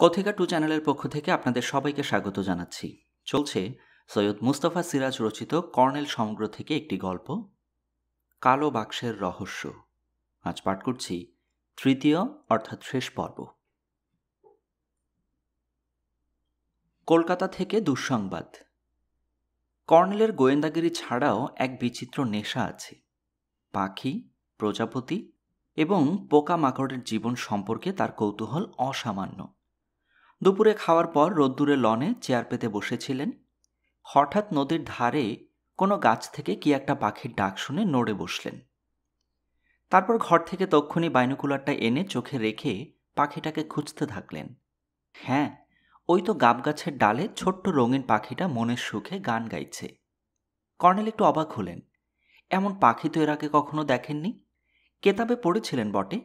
কথিকা টু চ্যানেলের পক্ষ থেকে আপনাদের সবাইকে স্বাগত জানাচ্ছি। চলছে সৈয়দ মুস্তফা সিরাজ রচিত কর্নেল সমগ্র থেকে একটি গল্প, কালো বাক্সের রহস্য। আজ পাঠ করছি তৃতীয় অর্থাৎ শেষ পর্ব। কলকাতা থেকে দুঃসংবাদ। কর্নেলের গোয়েন্দাগিরি ছাড়াও এক বিচিত্র নেশা আছে। পাখি, প্রজাপতি এবং পোকামাকড়ের জীবন সম্পর্কে তার কৌতূহল অসামান্য। দুপুরে খাওয়ার পর রোদ্দুরে লনে চেয়ার পেতে বসেছিলেন। হঠাৎ নদীর ধারে কোনো গাছ থেকে কি একটা পাখির ডাক শুনে নড়ে বসলেন। তারপর ঘর থেকে তক্ষুনি বাইনোকুলারটা এনে চোখে রেখে পাখিটাকে খুঁজতে থাকলেন। হ্যাঁ, ওই তো গাব গাছের ডালে ছোট্ট রঙিন পাখিটা মনের সুখে গান গাইছে। কর্নেল একটু অবাক হলেন। এমন পাখি তো এর আগে কখনো দেখেননি। কেতাবে পড়েছিলেন বটে।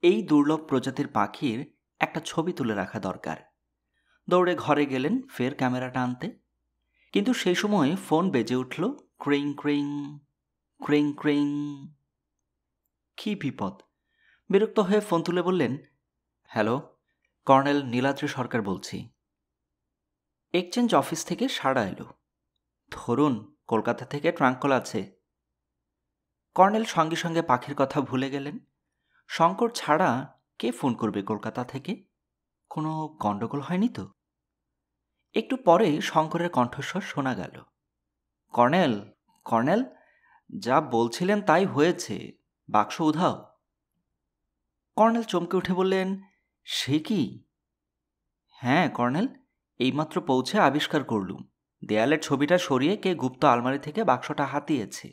এই দুর্লভ প্রজাতির পাখির একটা ছবি তুলে রাখা দরকার। দৌড়ে ঘরে গেলেন ফের ক্যামেরাটা আনতে। কিন্তু সেই সময় ফোন বেজে উঠল, ক্রিং ক্রিং ক্রিং ক্রিং। কি বিপদ! বিরক্ত হয়ে ফোন তুলে বললেন, হ্যালো, কর্নেল নীলাদ্রি সরকার বলছি। এক্সচেঞ্জ অফিস থেকে সাড়া এলো, ধরুন কলকাতা থেকে ট্রাঙ্ক কল আছে। কর্নেল সঙ্গে সঙ্গে পাখির কথা ভুলে গেলেন। শঙ্কর ছাড়া কে ফোন করবে কলকাতা থেকে? কোনো গণ্ডগোল হয়নি তো? একটু পরে শঙ্করের কণ্ঠস্বর শোনা গেল, কর্নেল, কর্নেল, যা বলছিলেন তাই হয়েছে, বাক্স উধাও। কর্নেল চমকে উঠে বললেন, সে কি? হ্যাঁ কর্নেল, এইমাত্র পৌঁছে আবিষ্কার করলুম। দেয়ালের ছবিটা সরিয়ে কে গুপ্ত আলমারি থেকে বাক্সটা হাতিয়েছে।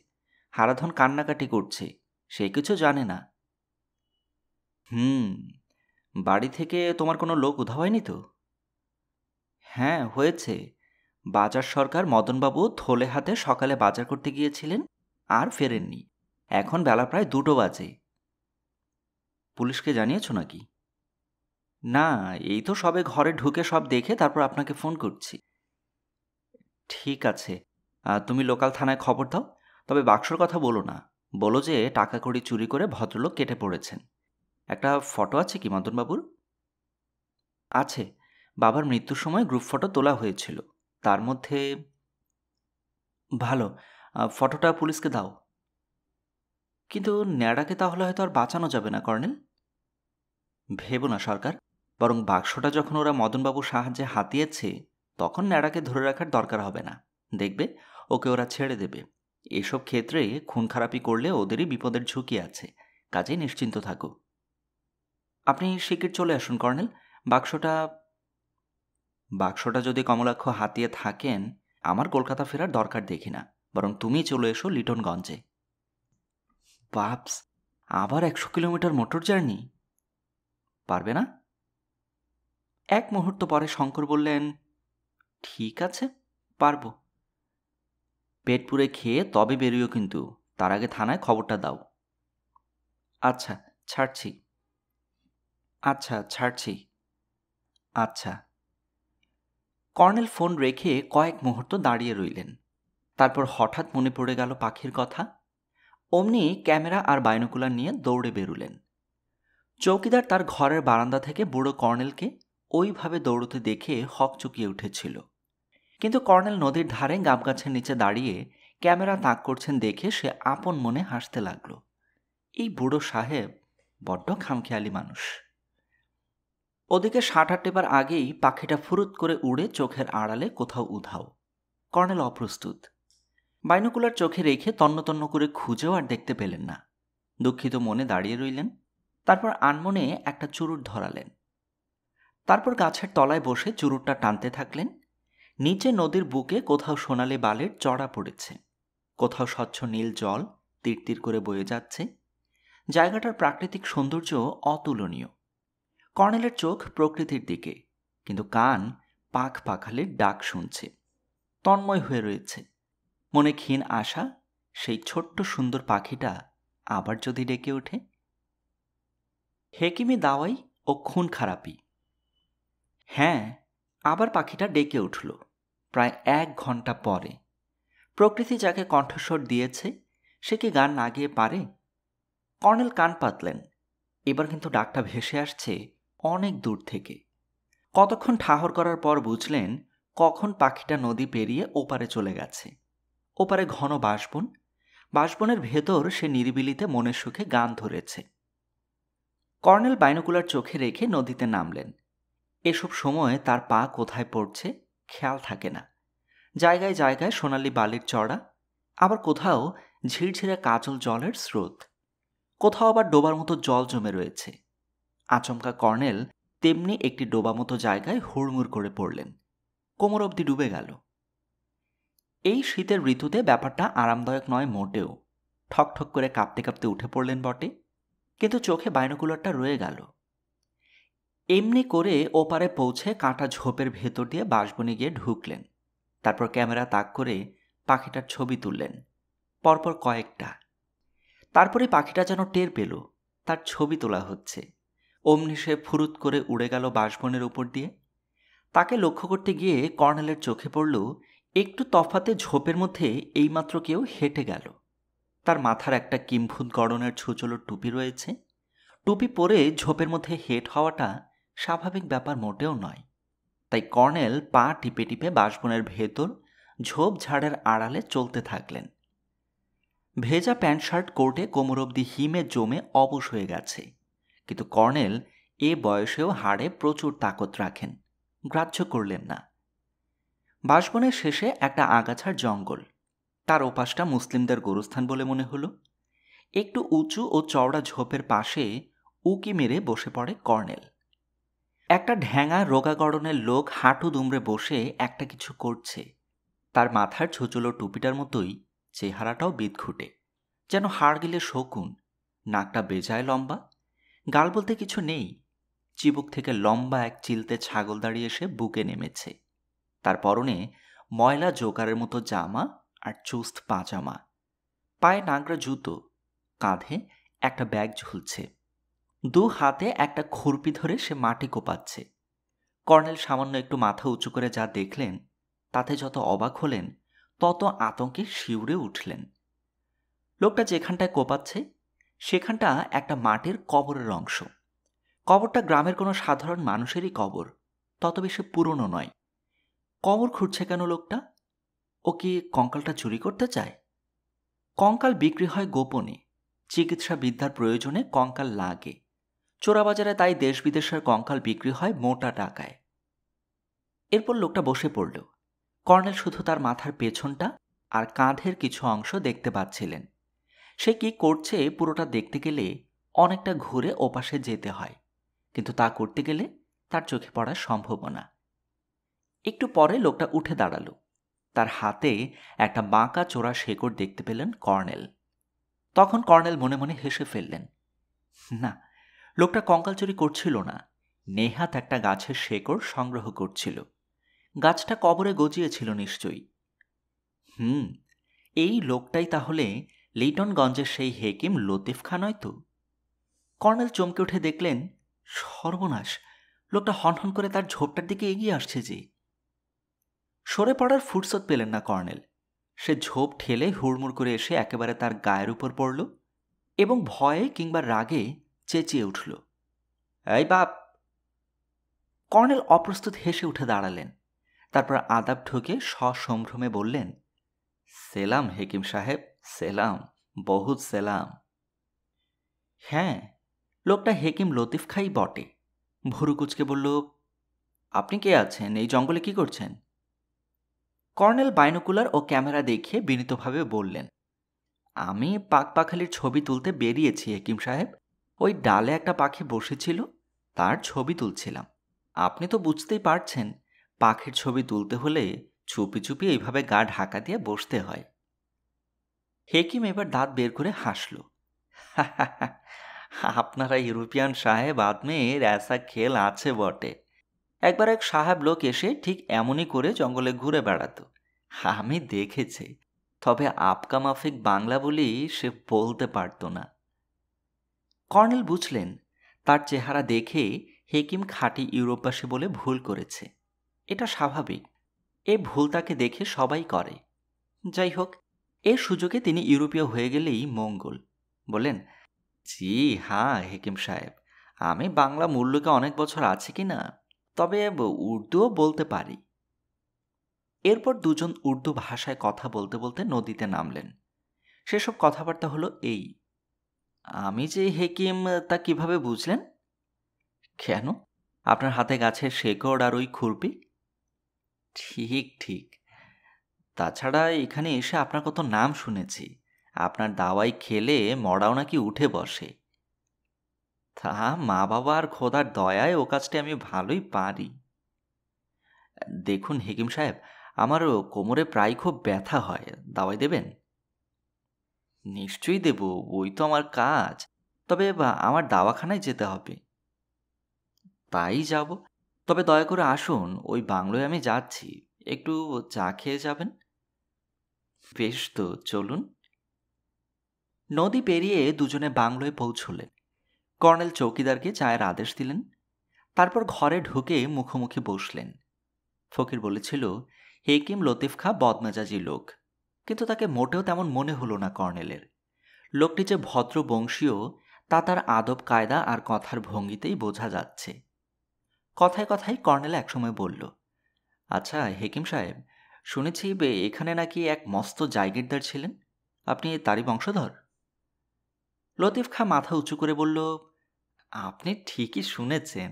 হারাধন কান্নাকাটি করছে, সে কিছু জানে না। বাড়ি থেকে তোমার কোনো লোক উধাও হয়নি তো? হ্যাঁ হয়েছে। বাজার সরকার মদনবাবু থলে হাতে সকালে বাজার করতে গিয়েছিলেন, আর ফেরেননি। এখন বেলা প্রায় 2টো বাজে। পুলিশকে জানিয়েছ নাকি? না, এই তো সবে ঘরে ঢুকে সব দেখে তারপর আপনাকে ফোন করছি। ঠিক আছে, তুমি লোকাল থানায় খবর দাও। তবে বাক্সর কথা বলো না, বলো যে টাকা কড়ি চুরি করে ভদ্রলোক কেটে পড়েছেন। একটা ফটো আছে কি মদনবাবুর? আছে, বাবার মৃত্যুর সময় গ্রুপ ফটো তোলা হয়েছিল, তার মধ্যে। ভালো, ফটোটা পুলিশকে দাও। কিন্তু ন্যাড়াকে তাহলে হয়তো আর বাঁচানো যাবে না কর্নেল। ভেবো না সরকার, বরং বাক্সটা যখন ওরা মদনবাবুর সাহায্যে হাতিয়েছে তখন ন্যাড়াকে ধরে রাখার দরকার হবে না। দেখবে ওকে ওরা ছেড়ে দেবে। এসব ক্ষেত্রে খুন খারাপি করলে ওদেরই বিপদের ঝুঁকি আছে, কাজেই নিশ্চিন্ত থাকো। আপনি শিগগির চলে আসুন কর্নেল। বাক্সটা বাক্সটা যদি কমলাক্ষ হাতিয়ে থাকেন, আমার কলকাতা ফেরার দরকার দেখি না, বরং তুমি চলে এসো লিটনগঞ্জে। বাপস, আবার 100 কিলোমিটার মোটর জার্নি? পারবে না? এক মুহূর্ত পরে শঙ্কর বললেন, ঠিক আছে, পারবো। পেট পুরে খেয়ে তবে বেরিও, কিন্তু তার আগে থানায় খবরটা দাও। আচ্ছা, ছাড়ছি। আচ্ছা, ছাড়ছি। আচ্ছা। কর্নেল ফোন রেখে কয়েক মুহূর্ত দাঁড়িয়ে রইলেন। তারপর হঠাৎ মনে পড়ে গেল পাখির কথা। অমনি ক্যামেরা আর বাইনোকুলার নিয়ে দৌড়ে বেরুলেন। চৌকিদার তার ঘরের বারান্দা থেকে বুড়ো কর্নেলকে ওইভাবে দৌড়তে দেখে হকচকিয়ে উঠেছিল। কিন্তু কর্নেল নদীর ধারে গাবগাছের নিচে দাঁড়িয়ে ক্যামেরা তাক করছেন দেখে সে আপন মনে হাসতে লাগল। এই বুড়ো সাহেব বড্ড খামখেয়ালি মানুষ। ওদিকে 7-8 টেপার আগেই পাখিটা ফুরুত করে উড়ে চোখের আড়ালে কোথাও উধাও। কর্নেল অপ্রস্তুত। বাইনোকুলার চোখে রেখে তন্ন করে খুঁজেও আর দেখতে পেলেন না। দুঃখিত মনে দাঁড়িয়ে রইলেন। তারপর আনমনে একটা চুরুট ধরালেন। তারপর গাছের তলায় বসে চুরুটটা টানতে থাকলেন। নিচে নদীর বুকে কোথাও সোনালি বালের চড়া পড়েছে, কোথাও স্বচ্ছ নীল জল তীর করে বয়ে যাচ্ছে। জায়গাটার প্রাকৃতিক সৌন্দর্য অতুলনীয়। কর্নেলের চোখ প্রকৃতির দিকে, কিন্তু কান পাখ পাখালির ডাক শুনছে। তন্ময় হয়ে রয়েছে। মনে ক্ষীণ আশা, সেই ছোট্ট সুন্দর পাখিটা আবার যদি ডেকে ওঠে। হেকিমি দাওয়াই ও খুন খারাপি। হ্যাঁ, আবার পাখিটা ডেকে উঠল প্রায় 1 ঘন্টা পরে। প্রকৃতি যাকে কণ্ঠস্বর দিয়েছে সে কি গান না গিয়ে পারে? কর্নেল কান পাতলেন। এবার কিন্তু ডাকটা ভেসে আসছে অনেক দূর থেকে। কতক্ষণ ঠাহর করার পর বুঝলেন কখন পাখিটা নদী পেরিয়ে ওপারে চলে গেছে। ওপারে ঘন বাঁশবন, বাঁশবনের ভেতর সে নিরিবিলিতে মনের সুখে গান ধরেছে। কর্নেল বাইনোকুলার চোখে রেখে নদীতে নামলেন। এসব সময় তার পা কোথায় পড়ছে খেয়াল থাকে না। জায়গায় জায়গায় সোনালি বালির চড়া, আবার কোথাও ঝিরঝিরে কাজল জলের স্রোত, কোথাও আবার ডোবার মতো জল জমে রয়েছে। আচমকা কর্নেল তেমনি একটি ডোবা মতো জায়গায় হুড়মুড় করে পড়লেন। কোমর অবধি ডুবে গেল। এই শীতের ঋতুতে ব্যাপারটা আরামদায়ক নয় মোটেও। ঠকঠক করে কাঁপতে কাঁপতে উঠে পড়লেন বটে, কিন্তু চোখে বাইনোকুলারটা রয়ে গেল। এমনি করে ওপারে পৌঁছে কাঁটা ঝোপের ভেতর দিয়ে বাঁশবনে গিয়ে ঢুকলেন। তারপর ক্যামেরা তাক করে পাখিটার ছবি তুললেন, পরপর কয়েকটা। তারপরে পাখিটা যেন টের পেল তার ছবি তোলা হচ্ছে। অমনি সে ফুরুত করে উড়ে গেল বাঁশবনের উপর দিয়ে। তাকে লক্ষ্য করতে গিয়ে কর্নেলের চোখে পড়ল একটু তফাতে ঝোপের মধ্যে এইমাত্র কেউ হেঁটে গেল। তার মাথার একটা কিম্ভূত গড়নের ছুচলো টুপি রয়েছে। টুপি পরে ঝোপের মধ্যে হেঁট হওয়াটা স্বাভাবিক ব্যাপার মোটেও নয়। তাই কর্নেল পা টিপে টিপে বাঁশবনের ভেতর ঝোপঝাড়ের আড়ালে চলতে থাকলেন। ভেজা প্যান্ট শার্ট কোর্টে কোমর অবধি হিমে জমে অবশ হয়ে গেছে, কিন্তু কর্নেল এ বয়সেও হাড়ে প্রচুর তাকত রাখেন, গ্রাহ্য করলেন না। বাঁশবনের শেষে একটা আগাছার জঙ্গল, তার ওপাশটা মুসলিমদের গোরস্থান বলে মনে হলো। একটু উঁচু ও চওড়া ঝোপের পাশে উকি মেরে বসে পড়ে কর্নেল। একটা ঢ্যাঙা রোগা গড়নের লোক হাঁটু দুমড়ে বসে একটা কিছু করছে। তার মাথার ছুচলো টুপিটার মতোই চেহারাটাও বিদঘুটে, যেন হাড় গিলে শকুন। নাকটা বেজায় লম্বা, গাল বলতে কিছু নেই। চিবুক থেকে লম্বা এক চিলতে ছাগল দাঁড়িয়ে এসে বুকে নেমেছে। তার পরনে ময়লা জোকারের মতো জামা আর চুস্ত পাজামা, পায়ে নাগরা জুতো, কাঁধে একটা ব্যাগ ঝুলছে। দু হাতে একটা খুরপি ধরে সে মাটি কোপাচ্ছে। কর্নেল সামান্য একটু মাথা উঁচু করে যা দেখলেন, তাতে যত অবাক হলেন তত আতঙ্কে শিউরে উঠলেন। লোকটা যেখানটায় কোপাচ্ছে সেখানটা একটা মাটির কবরের অংশ। কবরটা গ্রামের কোনো সাধারণ মানুষেরই কবর, তত বেশি পুরনো নয়। কবর খুঁড়ছে কেন লোকটা? ও কি কঙ্কালটা চুরি করতে চায়? কঙ্কাল বিক্রি হয় গোপনে, চিকিৎসা বিদ্যার প্রয়োজনে কঙ্কাল লাগে। চোরাবাজারে তাই দেশ বিদেশের কঙ্কাল বিক্রি হয় মোটা টাকায়। এরপর লোকটা বসে পড়ল। কর্নেল শুধু তার মাথার পেছনটা আর কাঁধের কিছু অংশ দেখতে পাচ্ছিলেন। সে কি করছে পুরোটা দেখতে গেলে অনেকটা ঘুরে ওপাশে যেতে হয়, কিন্তু তা করতে গেলে তার চোখে পড়া সম্ভব না। একটু পরে লোকটা উঠে দাঁড়ালো। তার হাতে একটা বাঁকা চোরা শেকড় দেখতে পেলেন কর্নেল। তখন কর্নেল মনে মনে হেসে ফেললেন। না, লোকটা কঙ্কাল চুরি করছিল না, নেহাত একটা গাছের শেকড় সংগ্রহ করছিল। গাছটা কবরে গজিয়েছিল নিশ্চয়ই। এই লোকটাই তাহলে লিটনগঞ্জের সেই হেকিম লতিফ খা নয় তো? কর্নেল চমকে উঠে দেখলেন, সর্বনাশ, লোকটা হনহন করে তার ঝোপটার দিকে এগিয়ে আসছে যে। সরে পড়ার ফুরসত পেলেন না কর্নেল। সে ঝোপ ঠেলে হুড়মুড় করে এসে একেবারে তার গায়ের উপর পড়ল এবং ভয়ে কিংবা রাগে চেঁচিয়ে উঠল, এই বাপ! কর্নেল অপ্রস্তুত হেসে উঠে দাঁড়ালেন। তারপর আদাব ঠুকে সসম্ভ্রমে বললেন, সেলাম হেকিম সাহেব, সেলাম, বহুত সেলাম। হ্যাঁ, লোকটা হেকিম লতিফ খাই বটে। ভুরু কুচকে বলল, আপনি কে আছেন? এই জঙ্গলে কি করছেন? কর্নেল বাইনোকুলার ও ক্যামেরা দেখিয়ে বিনীতভাবে বললেন, আমি পাখপাখালির ছবি তুলতে বেরিয়েছি হেকিম সাহেব। ওই ডালে একটা পাখি বসেছিল, তার ছবি তুলছিলাম। আপনি তো বুঝতেই পারছেন, পাখির ছবি তুলতে হলে চুপি চুপি এইভাবে গা ঢাকা দিয়ে বসতে হয়। হেকিম এবার দাঁত বের করে হাসল। আপনারা ইউরোপিয়ান সাহেব আদমের এসা খেল আছে বটে। একবার এক সাহেব লোক এসে ঠিক এমনই করে জঙ্গলে ঘুরে বেড়াতো, আমি দেখেছি। তবে আপকা মাফিক বাংলা বলি সে বলতে পারত না। কর্নেল বুঝলেন তার চেহারা দেখে হেকিম খাঁটি ইউরোপবাসী বলে ভুল করেছে। এটা স্বাভাবিক, এ ভুল তাকে দেখে সবাই করে। যাই হোক, এর সুযোগে তিনি ইউরোপীয় হয়ে গেলেই মঙ্গল। বলেন, জি হ্যাঁ হেকিম সাহেব, আমি বাংলা মূল্যকে অনেক বছর আছি কি না, তবে উর্দুও বলতে পারি। এরপর দুজন উর্দু ভাষায় কথা বলতে বলতে নদীতে নামলেন। সেসব কথাবার্তা হলো এই: আমি যে হেকিম তা কিভাবে বুঝলেন? কেন, আপনার হাতে গাছের শেকড় আর ওই খুরপি। ঠিক ঠিক। তাছাড়া এখানে এসে আপনার কত নাম শুনেছি। আপনার দাওয়াই খেলে মরাও নাকি উঠে বসে। তা মা বাবা আর খোদার দয়ায় ও কাজটি আমি ভালোই পারি। দেখুন হেকিম সাহেব, আমার কোমরে প্রায় খুব ব্যথা হয়, দাওয়াই দেবেন? নিশ্চয়ই দেব, ওই তো আমার কাজ। তবে আমার দাওয়াখানায় যেতে হবে। তাই যাব। তবে দয়া করে আসুন, ওই বাংলোয় আমি যাচ্ছি, একটু চা খেয়ে যাবেন। বেশ তো, চলুন। নদী পেরিয়ে দুজনে বাংলোয় পৌঁছলেন। কর্নেল চৌকিদারকে চায়ের আদেশ দিলেন। তারপর ঘরে ঢুকে মুখোমুখি বসলেন। ফকির বলেছিল হেকিম লতিফ খাঁ বদমেজাজি লোক, কিন্তু তাকে মোটেও তেমন মনে হলো না কর্নেলের। লোকটি যে ভদ্র বংশীয় তা তার আদব কায়দা আর কথার ভঙ্গিতেই বোঝা যাচ্ছে। কথায় কথায় কর্নেল একসময় বলল, আচ্ছা হেকিম সাহেব, শুনেছি এখানে নাকি এক মস্ত জায়গিরদার ছিলেন, আপনি তারই বংশধর? লতিফ খাঁ মাথা উঁচু করে বলল, আপনি ঠিকই শুনেছেন।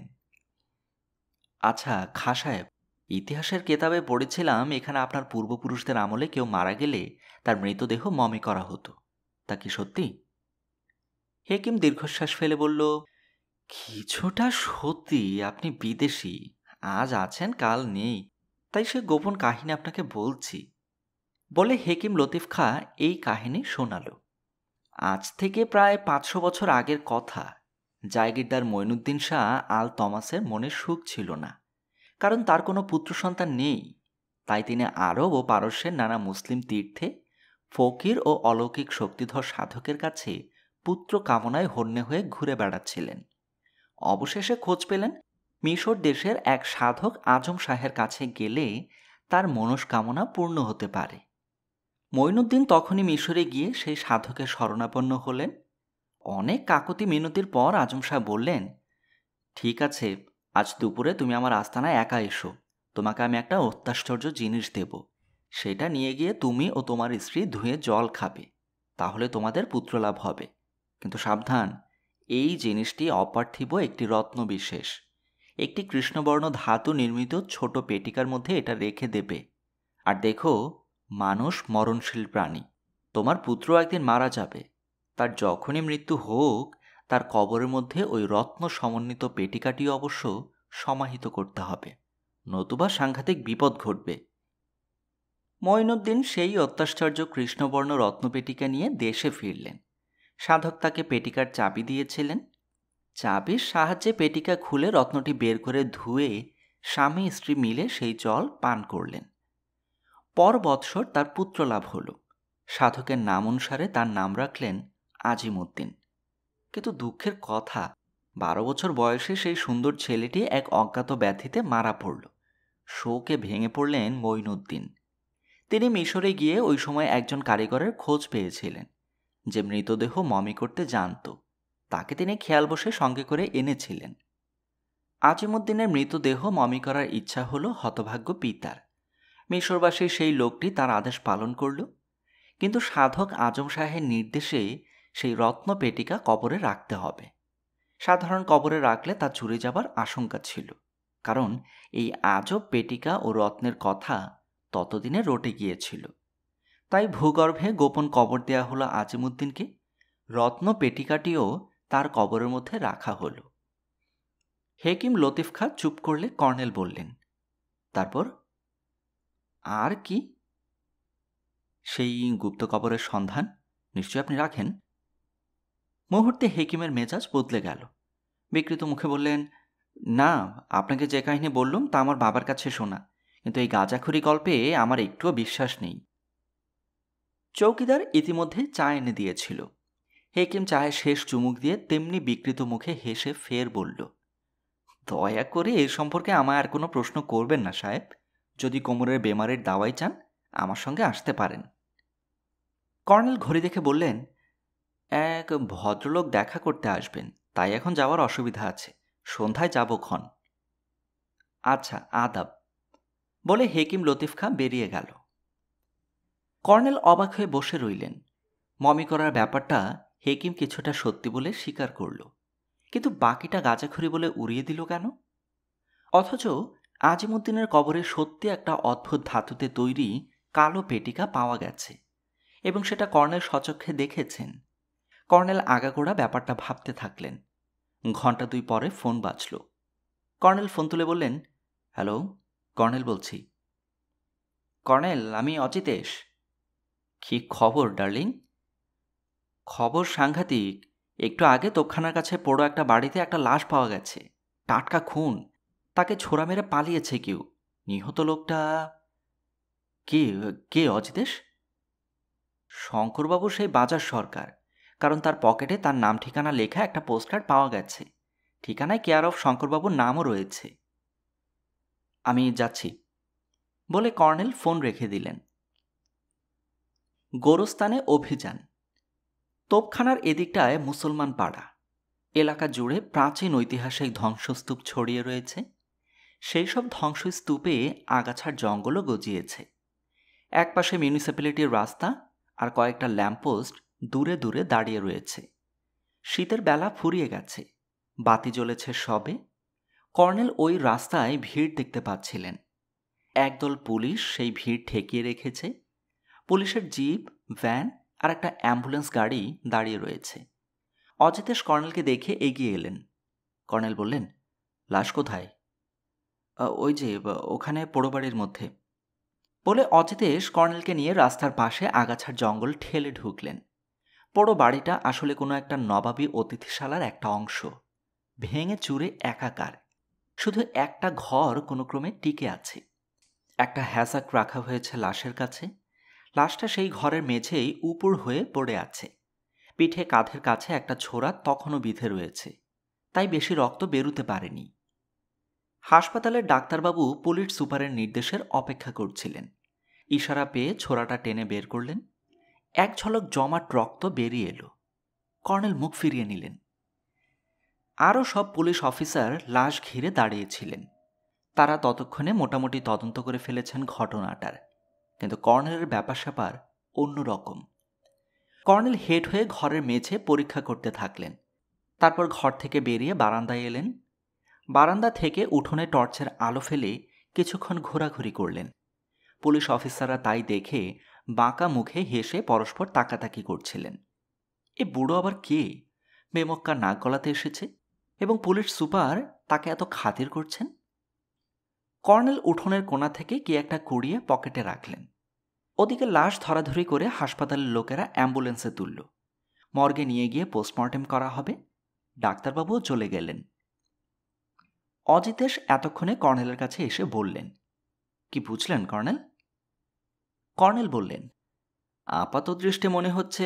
আচ্ছা খাঁ সাহেব, ইতিহাসের কেতাবে পড়েছিলাম এখানে আপনার পূর্বপুরুষদের আমলে কেউ মারা গেলে তার মৃতদেহ মমি করা হতো, তা কি সত্যি? হেকিম দীর্ঘশ্বাস ফেলে বলল, কিছুটা সত্যি। আপনি বিদেশি, আজ আছেন কাল নেই, তাই সে গোপন কাহিনী আপনাকে বলছি। বলে হেকিম লতিফ খাঁ এই কাহিনী শোনাল। আজ থেকে প্রায় 500 বছর আগের কথা। জায়গিরদার মঈনুদ্দিন শাহ আল তমাসের মনে সুখ ছিল না, কারণ তার কোনো পুত্র সন্তান নেই। তাই তিনি আরব ও পারস্যের নানা মুসলিম তীর্থে ফকির ও অলৌকিক শক্তিধর সাধকের কাছে পুত্র কামনায় হন্যে হয়ে ঘুরে বেড়াচ্ছিলেন। অবশেষে খোঁজ পেলেন মিশর দেশের এক সাধক আজম শাহের কাছে গেলে তার মনস্কামনা পূর্ণ হতে পারে। মঈনুদ্দিন তখনই মিশরে গিয়ে সেই সাধকের শরণাপন্ন হলেন। অনেক কাকতি মিনতির পর আজম শাহ বললেন, ঠিক আছে, আজ দুপুরে তুমি আমার আস্তানায় একা এসো, তোমাকে আমি একটা অত্যাশ্চর্য জিনিস দেব। সেটা নিয়ে গিয়ে তুমি ও তোমার স্ত্রী ধুয়ে জল খাবে, তাহলে তোমাদের পুত্রলাভ হবে। কিন্তু সাবধান, এই জিনিসটি অপার্থিব একটি রত্ন বিশেষ। একটি কৃষ্ণবর্ণ ধাতু নির্মিত ছোট পেটিকার মধ্যে এটা রেখে দেবে। আর দেখো, মানুষ মরণশীল প্রাণী, তোমার পুত্র একদিন মারা যাবে। তার যখনই মৃত্যু হোক, তার কবরের মধ্যে ওই রত্ন সমন্বিত পেটিকাটি অবশ্য সমাহিত করতে হবে, নতুবা সাংঘাতিক বিপদ ঘটবে। মঈনুদ্দিন সেই অত্যাশ্চর্য কৃষ্ণবর্ণ রত্নপেটিকা নিয়ে দেশে ফিরলেন। সাধক তাকে পেটিকার চাবি দিয়েছিলেন। চাবির সাহায্যে পেটিকা খুলে রত্নটি বের করে ধুয়ে স্বামী স্ত্রী মিলে সেই জল পান করলেন। পর বৎসর তার পুত্রলাভ হল। সাধকের নাম অনুসারে তার নাম রাখলেন আজিমউদ্দিন। কিন্তু দুঃখের কথা, 12 বছর বয়সে সেই সুন্দর ছেলেটি এক অজ্ঞাত ব্যাধিতে মারা পড়ল। শোকে ভেঙে পড়লেন মঈনুদ্দিন। তিনি মিশরে গিয়ে ওই সময় একজন কারিগরের খোঁজ পেয়েছিলেন যে মৃতদেহ মমি করতে জানত। তাকে তিনি খেয়াল বসে সঙ্গে করে এনেছিলেন। আজিমউদ্দিনের মৃতদেহ মমি করার ইচ্ছা হলো হতভাগ্য পিতার। মিশরবাসী সেই লোকটি তার আদেশ পালন করল, কিন্তু সাধক আজম শাহের নির্দেশে সেই রত্ন পেটিকা কবরে রাখতে হবে। সাধারণ কবরে রাখলে তা চুরি যাবার আশঙ্কা ছিল, কারণ এই আজব পেটিকা ও রত্নের কথা ততদিনে রটে গিয়েছিল। তাই ভূগর্ভে গোপন কবর দেয়া হলো আজিমউদ্দিনকে। রত্ন পেটিকাটিও তার কবরের মধ্যে রাখা হলো। হেকিম লতিফ খাঁ চুপ করলে কর্নেল বললেন, তারপর আর কি? সেই গুপ্ত কবরের সন্ধান নিশ্চয় আপনি রাখেন। মুহূর্তে হেকিমের মেজাজ বদলে গেল। বিকৃত মুখে বললেন, না, আপনাকে যে কাহিনী বললুম তা আমার বাবার কাছে শোনা, কিন্তু এই গাঁজাখুরি গল্পে আমার একটুও বিশ্বাস নেই। চৌকিদার ইতিমধ্যে চা এনে দিয়েছিল। হেকিম চায়ে শেষ চুমুক দিয়ে তেমনি বিকৃত মুখে হেসে ফের বলল, দয়া করে এ সম্পর্কে আমায় আর কোনো প্রশ্ন করবেন না সাহেব। যদি কোমরের বেমারের দাওয়াই চান, আমার সঙ্গে আসতে পারেন। কর্নেল ঘড়ি দেখে বললেন, এক ভদ্রলোক দেখা করতে আসবেন, তাই এখন যাওয়ার অসুবিধা আছে, সন্ধ্যায় যাব ক্ষণ। আচ্ছা, আদাব, বলে হেকিম লতিফ খাঁ বেরিয়ে গেল। কর্নেল অবাক হয়ে বসে রইলেন। মমি করার ব্যাপারটা হেকিম কিছুটা সত্যি বলে স্বীকার করল, কিন্তু বাকিটা গাঁজাখড়ি বলে উড়িয়ে দিল কেন? অথচ আজিমুদ্দিনের কবরে সত্যি একটা অদ্ভুত ধাতুতে তৈরি কালো পেটিকা পাওয়া গেছে, এবং সেটা কর্নেল সচক্ষে দেখেছেন। কর্নেল আগাগোড়া ব্যাপারটা ভাবতে থাকলেন। ঘণ্টা 2 পরে ফোন বাজল। কর্নেল ফোন তুলে বললেন, হ্যালো, কর্নেল বলছি। কর্নেল, আমি অজিতেশ। কী খবর ডার্লিং? খবর সাংঘাতিক। একটু আগে তোপখানার কাছে পোড়ো একটা বাড়িতে একটা লাশ পাওয়া গেছে। টাটকা খুন। তাকে ছোড়া মেরে পালিয়েছে কেউ। নিহত লোকটা কে? কে অজিতেশ? শঙ্করবাবু সেই বাজার সরকার। কারণ তার পকেটে তার নাম ঠিকানা লেখা একটা পোস্টকার্ড পাওয়া গেছে। ঠিকানায় কেয়ার অফ শঙ্করবাবুর নামও রয়েছে। আমি যাচ্ছি, বলে কর্নেল ফোন রেখে দিলেন। গোরস্তানে অভিযান। তোপখানার এদিকটায় মুসলমান পাড়া। এলাকা জুড়ে প্রাচীন ঐতিহাসিক ধ্বংসস্তূপ ছড়িয়ে রয়েছে। সেই সব ধ্বংসস্তূপে আগাছার জঙ্গলও গজিয়েছে। একপাশে মিউনিসিপ্যালিটির রাস্তা আর কয়েকটা ল্যাম্পপোস্ট দূরে দূরে দাঁড়িয়ে রয়েছে। শীতের বেলা ফুরিয়ে গেছে, বাতি জ্বলেছে সবে। কর্নেল ওই রাস্তায় ভিড় দেখতে পাচ্ছিলেন। একদল পুলিশ সেই ভিড় ঠেকিয়ে রেখেছে। পুলিশের জিপ, ভ্যান আর একটা অ্যাম্বুলেন্স গাড়ি দাঁড়িয়ে রয়েছে। অজিতেশ কর্নেলকে দেখে এগিয়ে এলেন। কর্নেল বললেন, লাশ কোথায়? ওই যে ওখানে পোড়ো বাড়ির মধ্যে, বলে অজিতেশ কর্নেলকে নিয়ে রাস্তার পাশে আগাছার জঙ্গল ঠেলে ঢুকলেন। পোড়ো বাড়িটা আসলে কোনো একটা নবাবী অতিথিশালার একটা অংশ। ভেঙে চুরে একাকার। শুধু একটা ঘর কোনো ক্রমে টিকে আছে। একটা হ্যাজাক রাখা হয়েছে লাশের কাছে। লাশটা সেই ঘরের মেঝেই উপুড় হয়ে পড়ে আছে। পিঠে কাঁধের কাছে একটা ছোরা তখনও বিঁধে রয়েছে, তাই বেশি রক্ত বেরুতে পারেনি। হাসপাতালের ডাক্তারবাবু পুলিশ সুপারের নির্দেশের অপেক্ষা করছিলেন। ইশারা পেয়ে ছোরাটা টেনে বের করলেন। এক ঝলক জমাট রক্ত বেরিয়ে এলো। কর্নেল মুখ ফিরিয়ে নিলেন। আরও সব পুলিশ অফিসার লাশ ঘিরে দাঁড়িয়েছিলেন। তারা ততক্ষণে মোটামুটি তদন্ত করে ফেলেছেন ঘটনাটার, কিন্তু কর্নেলের ব্যাপার স্যাপার অন্যরকম। কর্নেল হেড হয়ে ঘরের মেঝে পরীক্ষা করতে থাকলেন। তারপর ঘর থেকে বেরিয়ে বারান্দায় এলেন। বারান্দা থেকে উঠোনে টর্চের আলো ফেলে কিছুক্ষণ ঘোরাঘুরি করলেন। পুলিশ অফিসাররা তাই দেখে বাঁকা মুখে হেসে পরস্পর তাকাতাকি করছিলেন। এ বুড়ো আবার কে? বেমক্কা নাক গলাতে এসেছে, এবং পুলিশ সুপার তাকে এত খাতির করছেন। কর্নেল উঠোনের কোণা থেকে কি একটা কুড়িয়ে পকেটে রাখলেন। ওদিকে লাশ ধরাধরি করে হাসপাতালের লোকেরা অ্যাম্বুলেন্সে তুলল। মর্গে নিয়ে গিয়ে পোস্টমর্টেম করা হবে। ডাক্তারবাবুও চলে গেলেন। অজিতেশ এতক্ষণে কর্নেলের কাছে এসে বললেন, কি বুঝলেন কর্নেল? কর্নেল বললেন, আপাত দৃষ্টে মনে হচ্ছে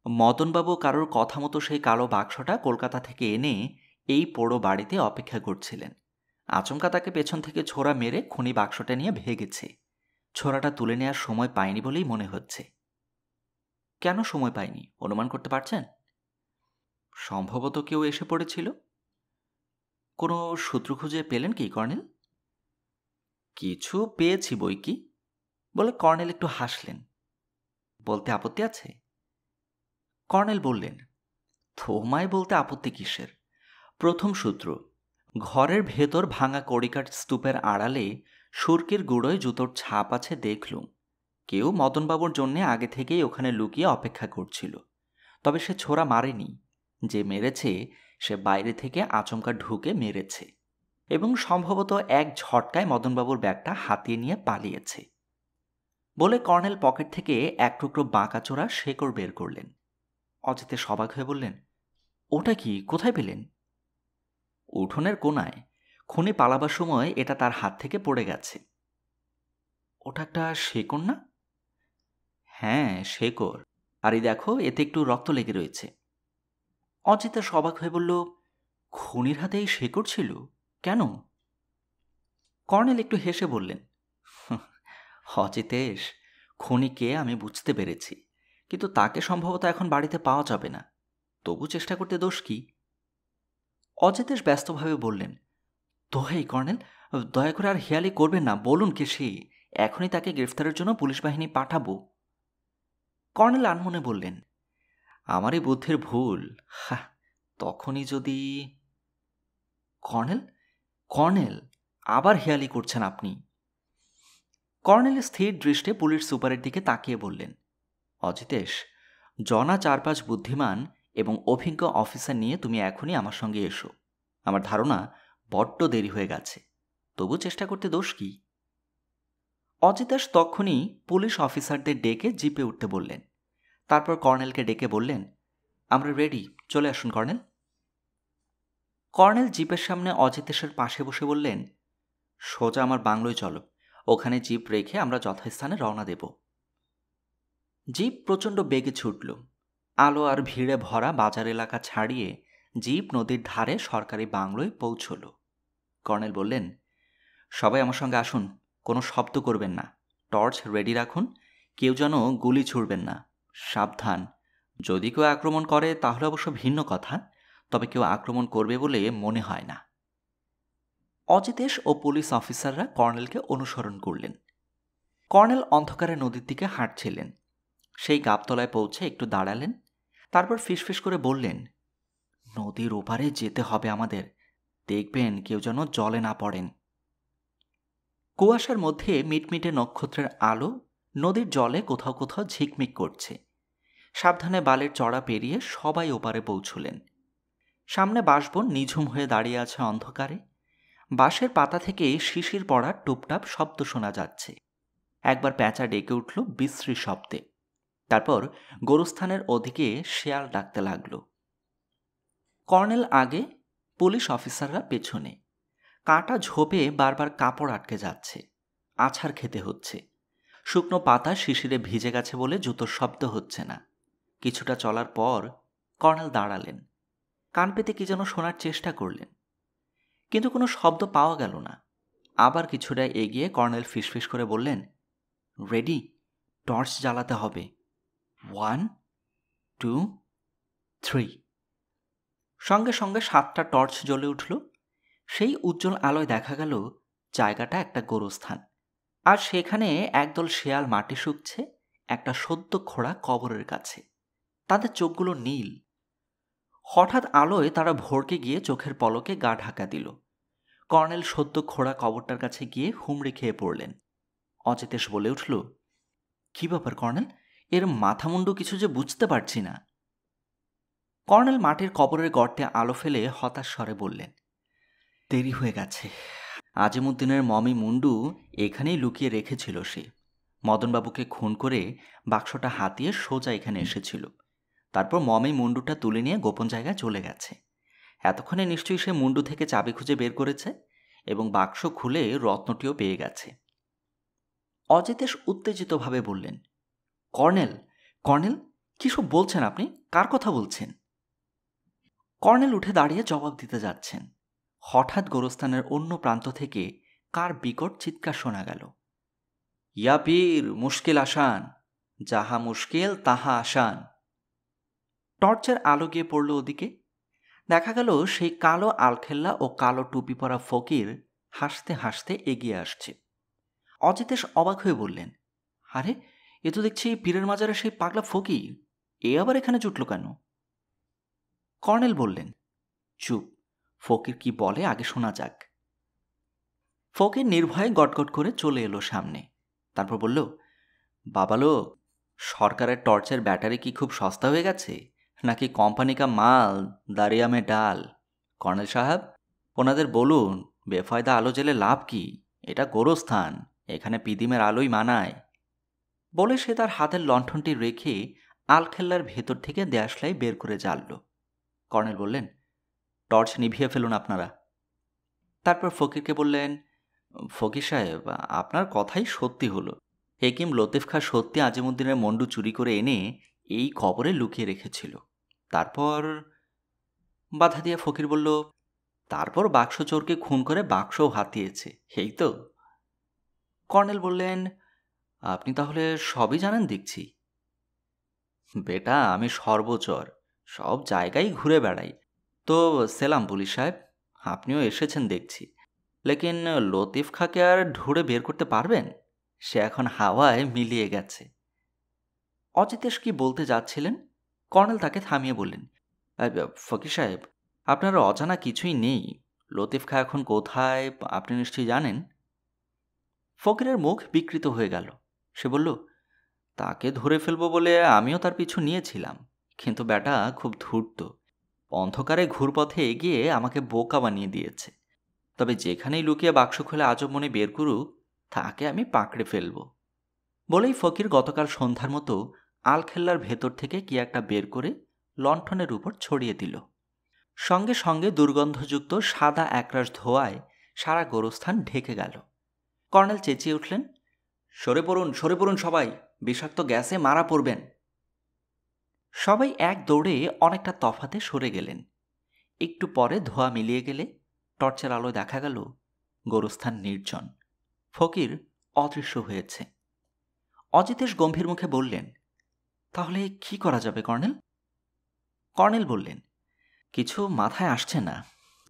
মদনবাবু কারোর কথা মতো সেই কালো বাক্সটা কলকাতা থেকে এনে এই পোড়ো বাড়িতে অপেক্ষা করছিলেন। আচমকা তাকে পেছন থেকে ছোরা মেরে খুনি বাক্সটা নিয়ে ভেগেছে। ছোরাটা তুলে নেওয়ার সময় পায়নি বলেই মনে হচ্ছে। কেন সময় পায়নি অনুমান করতে পারছেন? সম্ভবত কেউ এসে পড়েছিল। কোনো সূত্র খুঁজে পেলেন কি কর্নেল? কিছু পেয়েছি বই কি, বলে কর্নেল একটু হাসলেন। বলতে আপত্তি আছে? কর্নেল বললেন, তোমায় বলতে আপত্তি কিসের? প্রথম সূত্র, ঘরের ভেতর ভাঙা কড়িকাঠ স্তূপের আড়ালে সুরকির গুঁড়োয় জুতোর ছাপ আছে দেখলুম। কেউ মদনবাবুর জন্যে আগে থেকেই ওখানে লুকিয়ে অপেক্ষা করছিল। তবে সে ছোরা মারেনি। যে মেরেছে সে বাইরে থেকে আচমকা ঢুকে মেরেছে, এবং সম্ভবত এক ঝটকায় মদনবাবুর ব্যাগটা হাতিয়ে নিয়ে পালিয়েছে। বলে কর্নেল পকেট থেকে এক টুকরো বাঁকাচোরা শেকড় বের করলেন। অজিতে অবাক হয়ে বললেন, ওটা কি, কোথায় পেলেন? উঠোনের কোনায়। খুনি পালাবার সময় এটা তার হাত থেকে পড়ে গেছে। ওটা একটা শেকড় না? হ্যাঁ, শেকড়। আর এই দেখো, এতে একটু রক্ত লেগে রয়েছে। অজিতে অবাক হয়ে বলল, খুনির হাতে এই শেকড় ছিল? কেন? কর্নেল একটু হেসে বললেন, অজিতেশ, খুনিকে আমি বুঝতে পেরেছি, কিন্তু তাকে সম্ভবত এখন বাড়িতে পাওয়া যাবে না। তবু চেষ্টা করতে দোষ কি? অজিতেশ ব্যস্তভাবে বললেন, দোহাই কর্নেল, দয়া করে আর হেয়ালি করবেন না, বলুন কে সে, এখনই তাকে গ্রেফতারের জন্য পুলিশ বাহিনী পাঠাবো। কর্নেল আনমনে বললেন, আমারই বুদ্ধির ভুল। হা, তখনই যদি। কর্নেল, কর্নেল, আবার হেয়ালি করছেন আপনি। কর্নেল স্থির দৃষ্টে পুলিশ সুপারের দিকে তাকিয়ে বললেন, অজিতেশ, জনা 4-5 বুদ্ধিমান এবং অভিজ্ঞ অফিসার নিয়ে তুমি এখনই আমার সঙ্গে এসো। আমার ধারণা বড্ড দেরি হয়ে গেছে, তবু চেষ্টা করতে দোষ কি? অজিতেশ তখনই পুলিশ অফিসারদের ডেকে জিপে উঠতে বললেন। তারপর কর্নেলকে ডেকে বললেন, আমরা রেডি, চলে আসুন কর্নেল। কর্নেল জিপের সামনে অজিতেশের পাশে বসে বললেন, সোজা আমার বাংলোয় চলো, ওখানে জিপ রেখে আমরা যথাস্থানে রওনা দেব। জিপ প্রচণ্ড বেগে ছুটল। আলো আর ভিড়ে ভরা বাজার এলাকা ছাড়িয়ে জিপ নদীর ধারে সরকারি বাংলোয় পৌঁছল। কর্নেল বললেন, সবাই আমার সঙ্গে আসুন, কোনো শব্দ করবেন না, টর্চ রেডি রাখুন, কেউ যেন গুলি ছুড়বেন না। সাবধান, যদি কেউ আক্রমণ করে তাহলে অবশ্য ভিন্ন কথা, তবে কেউ আক্রমণ করবে বলে মনে হয় না। অজিতেশ ও পুলিশ অফিসাররা কর্নেলকে অনুসরণ করলেন। কর্নেল অন্ধকারে নদীর দিকে হাঁটছিলেন। সেই গাবতলায় পৌঁছে একটু দাঁড়ালেন, তারপর ফিসফিস করে বললেন, নদীর ওপারে যেতে হবে আমাদের, দেখবেন কেউ যেন জলে না পড়েন। কুয়াশার মধ্যে মিটমিটে নক্ষত্রের আলো নদীর জলে কোথাও কোথাও ঝিকমিক করছে। সাবধানে বালের চড়া পেরিয়ে সবাই ওপারে পৌঁছলেন। সামনে বাঁশবন নিঝুম হয়ে দাঁড়িয়ে আছে অন্ধকারে। বাঁশের পাতা থেকে শিশির পড়ার টুপটাপ শব্দ শোনা যাচ্ছে। একবার প্যাঁচা ডেকে উঠল বিশ্রী শব্দে। তারপর গোরস্থানের ওদিকে শেয়াল ডাকতে লাগল। কর্নেল আগে, পুলিশ অফিসাররা পেছনে। কাঁটা ঝোপে বারবার কাপড় আটকে যাচ্ছে, আছাড় খেতে হচ্ছে। শুকনো পাতা শিশিরে ভিজে গেছে বলে জুতোর শব্দ হচ্ছে না। কিছুটা চলার পর কর্নেল দাঁড়ালেন, কান পেতে কি যেন শোনার চেষ্টা করলেন, কিন্তু কোনো শব্দ পাওয়া গেল না। আবার কিছুটা এগিয়ে কর্নেল ফিসফিস করে বললেন, রেডি, টর্চ জ্বালাতে হবে। 1, 2, 3। সঙ্গে সঙ্গে 7টা টর্চ জ্বলে উঠল। সেই উজ্জ্বল আলোয় দেখা গেল জায়গাটা একটা গোরস্থান, আর সেখানে একদল শেয়াল মাটি শুকছে একটা সদ্য খোঁড়া কবরের কাছে। তাদের চোখগুলো নীল। হঠাৎ আলোয় তারা ভড়কে গিয়ে চোখের পলকে গা ঢাকা দিল। কর্নেল সদ্য খোঁড়া কবরটার কাছে গিয়ে হুমড়ি খেয়ে পড়লেন। অজিতেশ বলে উঠল, কি ব্যাপার কর্নেল, এর মাথামুন্ডু কিছু যে বুঝতে পারছি না। কর্নেল মাটির কবরের গর্তে আলো ফেলে হতাশ স্বরে বললেন, দেরি হয়ে গেছে। আজিমুদ্দিনের মমি মুন্ডু এখানেই লুকিয়ে রেখেছিল সে। মদনবাবুকে খুন করে বাক্সটা হাতিয়ে সোজা এখানে এসেছিল। তারপর মমি মুন্ডুটা তুলে নিয়ে গোপন জায়গায় চলে গেছে। এতক্ষণে নিশ্চয়ই সে মুন্ডু থেকে চাবি খুঁজে বের করেছে এবং বাক্স খুলে রত্নটিও পেয়ে গেছে। অজিতেশ উত্তেজিতভাবে বললেন, কর্নেল, কর্নেল, কী সব বলছেন আপনি? কার কথা বলছেন? কর্নেল উঠে দাঁড়িয়ে জবাব দিতে যাচ্ছেন, হঠাৎ গোরস্থানের অন্য প্রান্ত থেকে কার বিকট চিৎকার শোনা গেল, ইয়া পীর মুশকিল আসান, যাহা মুশকিল তাহা আসান। টর্চের আলো গিয়ে পড়ল ওদিকে। দেখা গেল সেই কালো আলখেল্লা ও কালো টুপি পরা ফকির হাসতে হাসতে এগিয়ে আসছে। অজিতেশ অবাক হয়ে বললেন, আরে, এ তো দেখছি পীরের মাজারে সেই পাগলা ফকির, এ আবার এখানে জুটল কেন? কর্নেল বললেন, চুপ, ফকির কি বলে আগে শোনা যাক। ফকির নির্ভয়ে গটগট করে চলে এলো সামনে। তারপর বলল, বাবালোক, সরকারের টর্চের ব্যাটারি কি খুব সস্তা হয়ে গেছে, নাকি কোম্পানি কা মাল দারিয়া মে ডাল? কর্নেল সাহেব, ওনাদের বলুন বেফায়দা আলো জেলে লাভ কি, এটা গোরস্থান, এখানে পিদিমের আলোই মানায়। বলে সে তার হাতের লণ্ঠনটি রেখে আলখেল্লার ভেতর থেকে দেয়াশলাই বের করে জ্বালল। কর্নেল বললেন, টর্চ নিভিয়ে ফেলুন আপনারা। তারপর ফকিরকে বললেন, ফকির সাহেব, আপনার কথাই সত্যি হলো। হেকিম লতিফ খাঁ সত্যি আজিমুদ্দিনের মন্ডু চুরি করে এনে এই কবরে লুকিয়ে রেখেছিল। তারপর? বাধা দিয়ে ফকির বলল, তারপর বাক্স চোরকে খুন করে বাক্সও হাতিয়েছে, এই তো। কর্নেল বললেন, আপনি তাহলে সবই জানেন দেখছি। বেটা, আমি সর্বচর, সব জায়গায় ঘুরে বেড়াই। তো সেলাম পুলিশ সাহেব, আপনিও এসেছেন দেখছি। লেকিন লতিফ খাঁকে আর ঢুঁড়ে বের করতে পারবেন? সে এখন হাওয়ায় মিলিয়ে গেছে। অজিতেশ কি বলতে যাচ্ছিলেন, কর্নেল তাকে থামিয়ে বললেন, ফকির সাহেব, আপনার অজানা কিছুই নেই। লতিফ খাঁ এখন কোথায় আপনি নিশ্চয়ই জানেন। ফকিরের মুখ বিকৃত হয়ে গেল। সে বলল, তাকে ধরে ফেলবো বলে আমিও তার পিছু নিয়েছিলাম, কিন্তু ব্যাটা খুব ধূর্ত। অন্ধকারে ঘুরপথে এগিয়ে আমাকে বোকা বানিয়ে দিয়েছে। তবে যেখানেই লুকিয়ে বাক্স খুলে আজব মনে বের করুক, তাকে আমি পাকড়ে ফেলব। বলেই ফকির গতকাল সন্ধ্যার মতো আলখেল্লার ভেতর থেকে কি একটা বের করে লণ্ঠনের উপর ছড়িয়ে দিল। সঙ্গে সঙ্গে দুর্গন্ধযুক্ত সাদা একরাশ ধোঁয়ায় সারা গোরস্থান ঢেকে গেল। কর্নেল চেঁচিয়ে উঠলেন, সরে পড়ুন সবাই, বিষাক্ত গ্যাসে মারা পড়বেন। সবাই এক দৌড়ে অনেকটা তফাতে সরে গেলেন। একটু পরে ধোঁয়া মিলিয়ে গেলে টর্চের আলোয় দেখা গেল গোরস্থান নির্জন। ফকির অদৃশ্য হয়েছে। অজিতেশ গম্ভীর মুখে বললেন, তাহলে কি করা যাবে কর্নেল? কর্নেল বললেন, কিছু মাথায় আসছে না।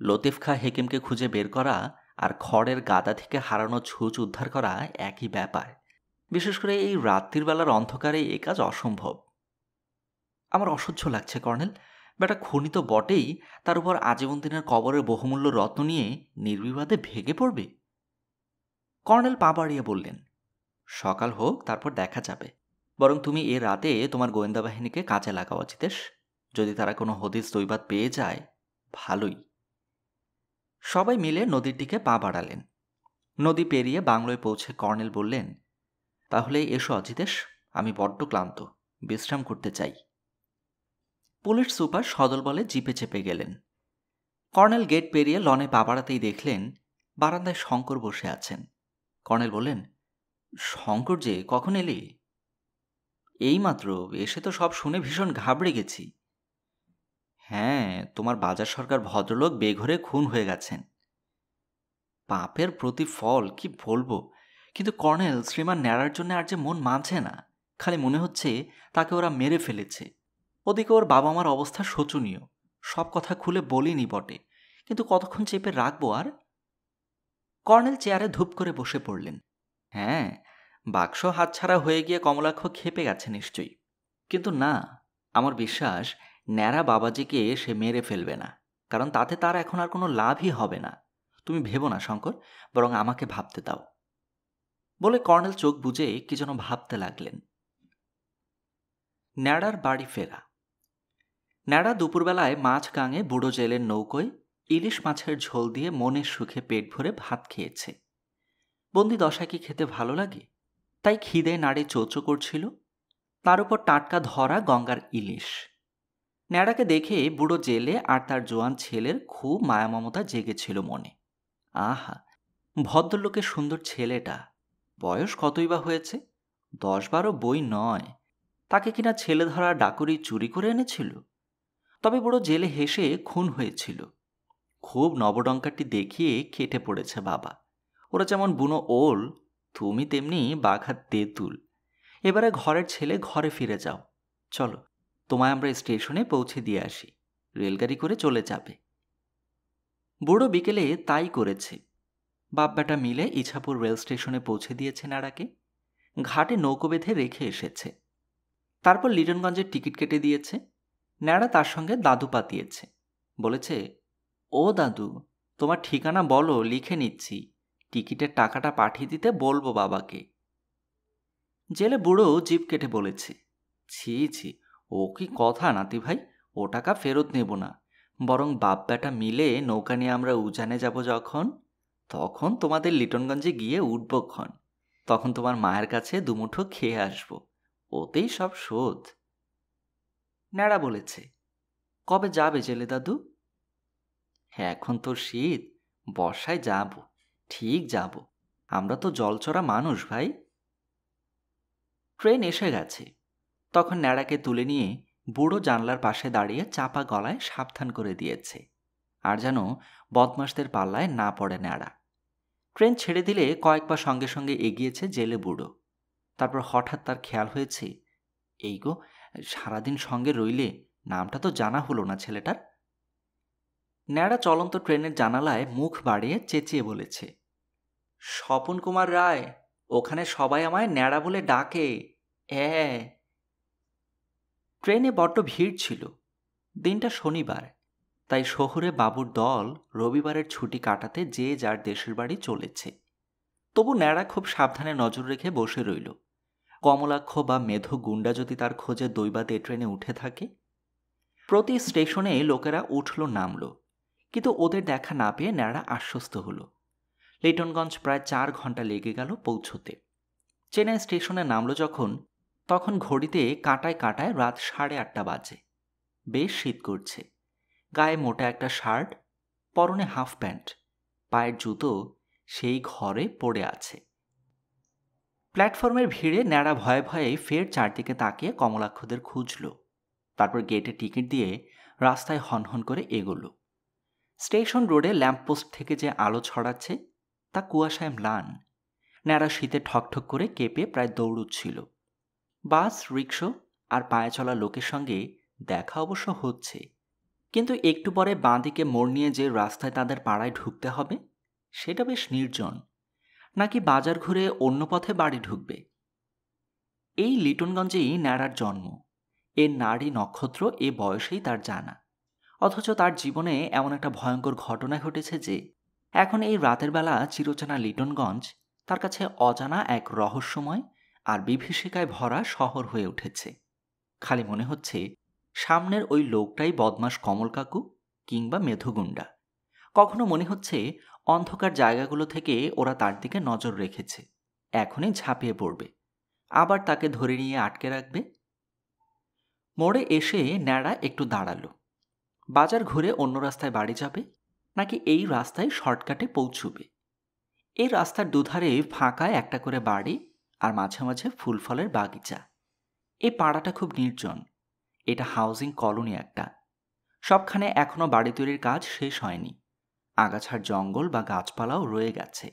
লতিফ খাঁ হেকিমকে খুঁজে বের করা আর খড়ের গাদা থেকে হারানো ছুঁচ উদ্ধার করা একই ব্যাপার। বিশেষ করে এই রাত্রির বেলার অন্ধকারে এ কাজ অসম্ভব। আমার অসহ্য লাগছে কর্নেল। বেটা খুনি তো বটেই, তার উপর আজীবন দিনের কবরের বহুমূল্য রত্ন নিয়ে নির্বিবাদে ভেগে পড়বে। কর্নেল পা বাড়িয়ে বললেন, সকাল হোক, তারপর দেখা যাবে। বরং তুমি এ রাতে তোমার গোয়েন্দা বাহিনীকে কাজে লাগাও অজিতেশ। যদি তারা কোনো হদিস দৈবাত পেয়ে যায়, ভালোই। সবাই মিলে নদীর দিকে পা বাড়ালেন। নদী পেরিয়ে বাংলোয় পৌঁছে কর্নেল বললেন, তাহলে এসো অজিতেশ, আমি বড্ড ক্লান্ত, বিশ্রাম করতে চাই। পুলিশ সুপার সদল বলে জিপে চেপে গেলেন। কর্নেল গেট পেরিয়ে লনে পা বাড়াতেই দেখলেন বারান্দায় শঙ্কর বসে আছেন। কর্নেল বললেন, শঙ্কর যে, কখন এলি? এইমাত্র এসে তো সব শুনে ভীষণ ঘাবড়ে গেছি। হ্যাঁ, তোমার বাজার সরকার ভদ্রলোক বেঘরে খুন হয়ে গেছেন। পাপের প্রতিফল কি বলবো, কিন্তু কর্নেল, শ্রীমান ন্যাড়ার জন্য আর যে মন মানছে না। খালি মনে হচ্ছে তাকে ওরা মেরে ফেলেছে। ওদিকে ওর বাবা মার অবস্থা শোচনীয়। সব কথা খুলে বলিনি বটে, কিন্তু কতক্ষণ চেপে রাখবো আর? কর্নেল চেয়ারে ধূপ করে বসে পড়লেন। হ্যাঁ, বাক্স হাতছাড়া হয়ে গিয়ে কমলাক্ষ খেপে গেছে নিশ্চয়ই। কিন্তু না, আমার বিশ্বাস ন্যাড়া বাবাজিকে সে মেরে ফেলবে না, কারণ তাতে তার এখন আর কোনো লাভই হবে না। তুমি ভেবো না শঙ্কর, বরং আমাকে ভাবতে দাও। বলে কর্নেল চোখ বুজে কি যেন ভাবতে লাগলেন। ন্যাড়ার বাড়ি ফেরা। ন্যাড়া দুপুরবেলায় মাছ গাঙে বুড়ো জেলের নৌকোয় ইলিশ মাছের ঝোল দিয়ে মনের সুখে পেট ভরে ভাত খেয়েছে। বন্দি দশা কি খেতে ভালো লাগে? তাই খিদে নাড়ে চোচো করছিল। তার উপর টাটকা ধরা গঙ্গার ইলিশ। ন্যাড়াকে দেখে বুড়ো জেলে আর তার জোয়ান ছেলের খুব মায়ামমতা জেগেছিল মনে। আহা, ভদ্রলোকের সুন্দর ছেলেটা, বয়স কতই বা হয়েছে? 10-12 বই নয়। তাকে কিনা ছেলে ধরা ডাকুরি চুরি করে এনেছিল। তবে বুড়ো জেলে হেসে খুন হয়েছিল। খুব নবডঙ্কারটি দেখিয়ে কেটে পড়েছে বাবা। ওরা যেমন বুনো ওল, তুমি তেমনি বাঘা তেঁতুল। এবারে ঘরের ছেলে ঘরে ফিরে যাও। চলো, তোমায় আমরা স্টেশনে পৌঁছে দিয়ে আসি। রেলগাড়ি করে চলে যাবে। বুড়ো বিকেলে তাই করেছে। বাপ বেটা মিলে ইছাপুর রেল স্টেশনে পৌঁছে দিয়েছে ন্যাড়াকে। ঘাটে নৌকো বেঁধে রেখে এসেছে। তারপর লিটনগঞ্জের টিকিট কেটে দিয়েছে। ন্যাড়া তার সঙ্গে দাদু পাতিয়েছে। বলেছে, ও দাদু, তোমার ঠিকানা বলো, লিখে নিচ্ছি। টিকিটের টাকাটা পাঠিয়ে দিতে বলবো বাবাকে। জেলে বুড়ো জিপ কেটে বলেছে, ছি ছি, ও কি কথা নাতি ভাই, ও টাকা ফেরত নেব না। বরং বাপ বেটা মিলে নৌকা নিয়ে আমরা উজানে যাব যখন, তখন তোমাদের লিটনগঞ্জে গিয়ে উঠবক্ষণ। তখন তোমার মায়ের কাছে দুমুঠো খেয়ে আসবো। ওতেই সব শোধ। ন্যাড়া বলেছে, কবে যাবে জেলে দাদু? হ্যাঁ, এখন তো শীত, বর্ষায় যাব, ঠিক যাব। আমরা তো জলচরা মানুষ ভাই। ট্রেন এসে গেছে। তখন ন্যাড়াকে তুলে নিয়ে বুড়ো জানলার পাশে দাঁড়িয়ে চাপা গলায় সাবধান করে দিয়েছে, আর যেন বদমাশদের পাল্লায় না পড়ে ন্যাড়া। ট্রেন ছেড়ে দিলে কয়েক পা সঙ্গে সঙ্গে এগিয়েছে জেলে বুড়ো। তারপর হঠাৎ তার খেয়াল হয়েছে, এই গো, সারাদিন সঙ্গে রইলে নামটা তো জানা হলো না ছেলেটার। ন্যাড়া চলন্ত ট্রেনের জানালায় মুখ বাড়িয়ে চেঁচিয়ে বলেছে, স্বপন কুমার রায়, ওখানে সবাই আমায় ন্যাড়া বলে ডাকে। ট্রেনে বড্ড ভিড় ছিল। দিনটা শনিবার, তাই শহুরে বাবুর দল রবিবারের ছুটি কাটাতে যে যার দেশের বাড়ি চলেছে। তবু ন্যাড়া খুব সাবধানে নজর রেখে বসে রইল, কমলাক্ষ বা মেধো গুন্ডা যদি তার খোঁজে দৈবাতে ট্রেনে উঠে থাকে। প্রতি স্টেশনে লোকেরা উঠল নামল, কিন্তু ওদের দেখা না পেয়ে ন্যাড়া আশ্বস্ত হলো। লিটনগঞ্জ প্রায় 4 ঘন্টা লেগে গেল পৌঁছতে। চেন্নাই স্টেশনে নামল যখন, তখন ঘড়িতে কাঁটায় কাঁটায় রাত 8:30 বাজে। বেশ শীত করছে। গায়ে মোটা একটা শার্ট, পরনে হাফ প্যান্ট, পায়ের জুতো সেই ঘরে পড়ে আছে। প্ল্যাটফর্মের ভিড়ে ন্যাড়া ভয়ে ভয়ে ফের চারদিকে তাকিয়ে কমলাক্ষদের খুঁজল। তারপর গেটে টিকিট দিয়ে রাস্তায় হনহন করে এগোলো। স্টেশন রোডে ল্যাম্পপোস্ট থেকে যে আলো ছড়াচ্ছে তা কুয়াশায় ম্লান। ন্যাড়া শীতে ঠকঠক করে কেঁপে প্রায় দৌড়ুচ্ছিল। বাস, রিকশো আর পায়ে চলা লোকের সঙ্গে দেখা অবশ্য হচ্ছে, কিন্তু একটু পরে বাঁ দিকে মোড় নিয়ে যে রাস্তায় তাদের পাড়ায় ঢুকতে হবে সেটা বেশ নির্জন। নাকি বাজার ঘুরে অন্য পথে বাড়ি ঢুকবে? এই লিটনগঞ্জেই ন্যাড়ার জন্ম। এর নারী নক্ষত্র এ বয়সেই তার জানা। অথচ তার জীবনে এমন একটা ভয়ঙ্কর ঘটনা ঘটেছে যে এখন এই রাতের বেলা চিরচেনা লিটনগঞ্জ তার কাছে অজানা এক রহস্যময় আর বিভীষিকায় ভরা শহর হয়ে উঠেছে। খালি মনে হচ্ছে সামনের ওই লোকটাই বদমাস কমল কাকু কিংবা মেধুগুন্ডা। কখনো মনে হচ্ছে অন্ধকার জায়গাগুলো থেকে ওরা তার দিকে নজর রেখেছে, এখনই ঝাঁপিয়ে পড়বে, আবার তাকে ধরে নিয়ে আটকে রাখবে। মোড়ে এসে ন্যাড়া একটু দাঁড়ালো। বাজার ঘুরে অন্য রাস্তায় বাড়ি যাবে নাকি এই রাস্তায় শর্টকাটে পৌঁছবে? এই রাস্তার দুধারে ফাঁকায় একটা করে বাড়ি আর মাঝে মাঝে ফুল ফলের বাগিচা। এই পাড়াটা খুব নির্জন। এটা হাউজিং কলোনি একটা। সবখানে এখনো বাড়ি তৈরির কাজ শেষ হয়নি। আগাছার জঙ্গল বা গাছপালাও রয়ে গেছে।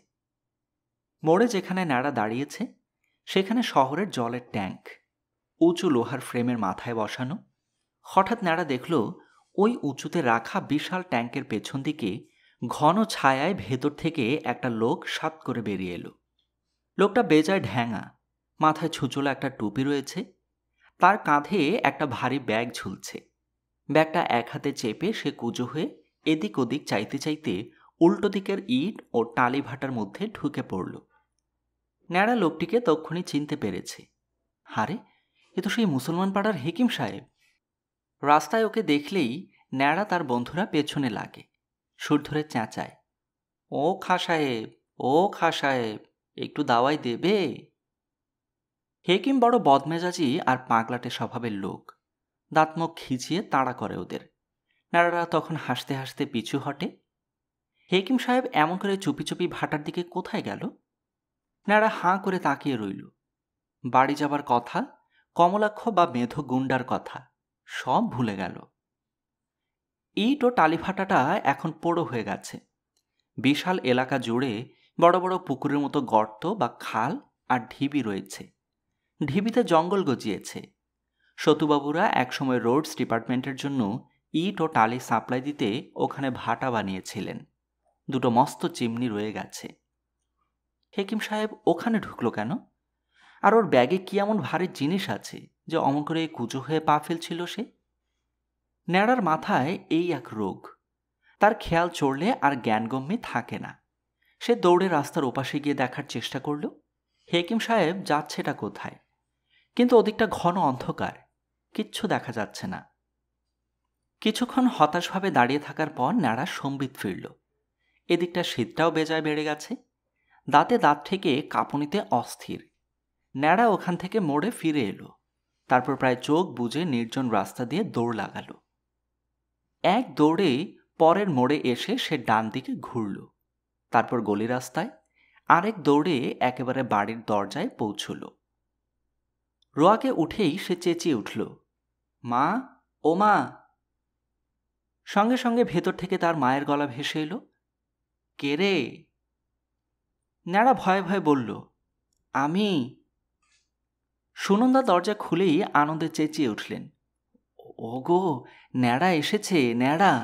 মোড়ে যেখানে ন্যাড়া দাঁড়িয়েছে সেখানে শহরের জলের ট্যাঙ্ক উঁচু লোহার ফ্রেমের মাথায় বসানো। হঠাৎ ন্যাড়া দেখল ওই উঁচুতে রাখা বিশাল ট্যাঙ্কের পেছন দিকে ঘন ছায়ায় ভেতর থেকে একটা লোক সাত করে বেরিয়ে এলো। লোকটা বেজায় ঢ্যাঙা, মাথায় ছুঁচোলা একটা টুপি রয়েছে, তার কাঁধে একটা ভারী ব্যাগ ঝুলছে। ব্যাগটা এক হাতে চেপে সে কুঁজো হয়ে এদিক ওদিক চাইতে চাইতে উল্টো দিকের ইট ও টালি ভাটার মধ্যে ঢুকে পড়ল। ন্যাড়া লোকটিকে তক্ষুনি চিনতে পেরেছে। হারে, এ তো সেই মুসলমান পাড়ার হেকিম সাহেব। রাস্তায় ওকে দেখলেই ন্যাড়া তার বন্ধুরা পেছনে লাগে, সুর ধরে চেঁচায়, ও খা সাহেব, ও খা সাহেব, একটু দাওয়াই দেবে? হেকিম বড় বদমেজাজি আর পাগলাটে স্বভাবের লোক। দাঁতমুখ খিচিয়ে তাড়া করে ওদের। ন্যাড়ারা তখন হাসতে হাসতে পিছু হটে। হেকিম সাহেব এমন করে চুপি চুপি ভাটার দিকে কোথায় গেল? ন্যাড়া হাঁ করে তাকিয়ে রইল। বাড়ি যাবার কথা, কমলাক্ষ বা মেধো গুন্ডার কথা সব ভুলে গেল। ইট ও টালিভাটাটা এখন পোড়ো হয়ে গেছে। বিশাল এলাকা জুড়ে বড় বড় পুকুরের মতো গর্ত বা খাল আর ঢিবি রয়েছে। ঢিবিতে জঙ্গল গজিয়েছে। সতুবাবুরা একসময় রোডস ডিপার্টমেন্টের জন্য ইট ও টালি সাপ্লাই দিতে ওখানে ভাটা বানিয়েছিলেন। দুটো মস্ত চিমনি রয়ে গেছে। হেকিম সাহেব ওখানে ঢুকলো কেন? আর ওর ব্যাগে কি এমন ভারী জিনিস আছে যে অমন করে কুঁজো হয়ে পা ফেলছিল সে? ন্যাড়ার মাথায় এই এক রোগ। তার খেয়াল চড়লে আর জ্ঞানগম্যে থাকে না। সে দৌড়ে রাস্তার ওপাশে গিয়ে দেখার চেষ্টা করল হেকিম সাহেব যাচ্ছেটা কোথায়, কিন্তু ওদিকটা ঘন অন্ধকার, কিচ্ছু দেখা যাচ্ছে না। কিছুক্ষণ হতাশভাবে দাঁড়িয়ে থাকার পর ন্যাড়া সম্বিত ফিরল। এদিকটা শীতটাও বেজায় বেড়ে গেছে। দাঁতে দাঁত থেকে কাঁপুনিতে অস্থির। ন্যাড়া ওখান থেকে মোড়ে ফিরে এলো। তারপর প্রায় চোখ বুজে নির্জন রাস্তা দিয়ে দৌড় লাগালো। এক দৌড়ে পরের মোড়ে এসে সে ডান দিকে ঘুরল। তারপর গলি রাস্তায়, আরেক দৌড়ে একেবারে বাড়ির দরজায় পৌঁছল। রোয়াকে উঠেই সে চেঁচিয়ে উঠল, মা, ও মা! সঙ্গে সঙ্গে ভেতর থেকে তার মায়ের গলা ভেসে এলো, কে রে? ন্যাড়া ভয়ে ভয়ে বলল, আমি। সুনন্দা দরজা খুলেই আনন্দে চেঁচিয়ে উঠলেন, ওগো, ন্যাড়া এসেছে, ন্যাড়া!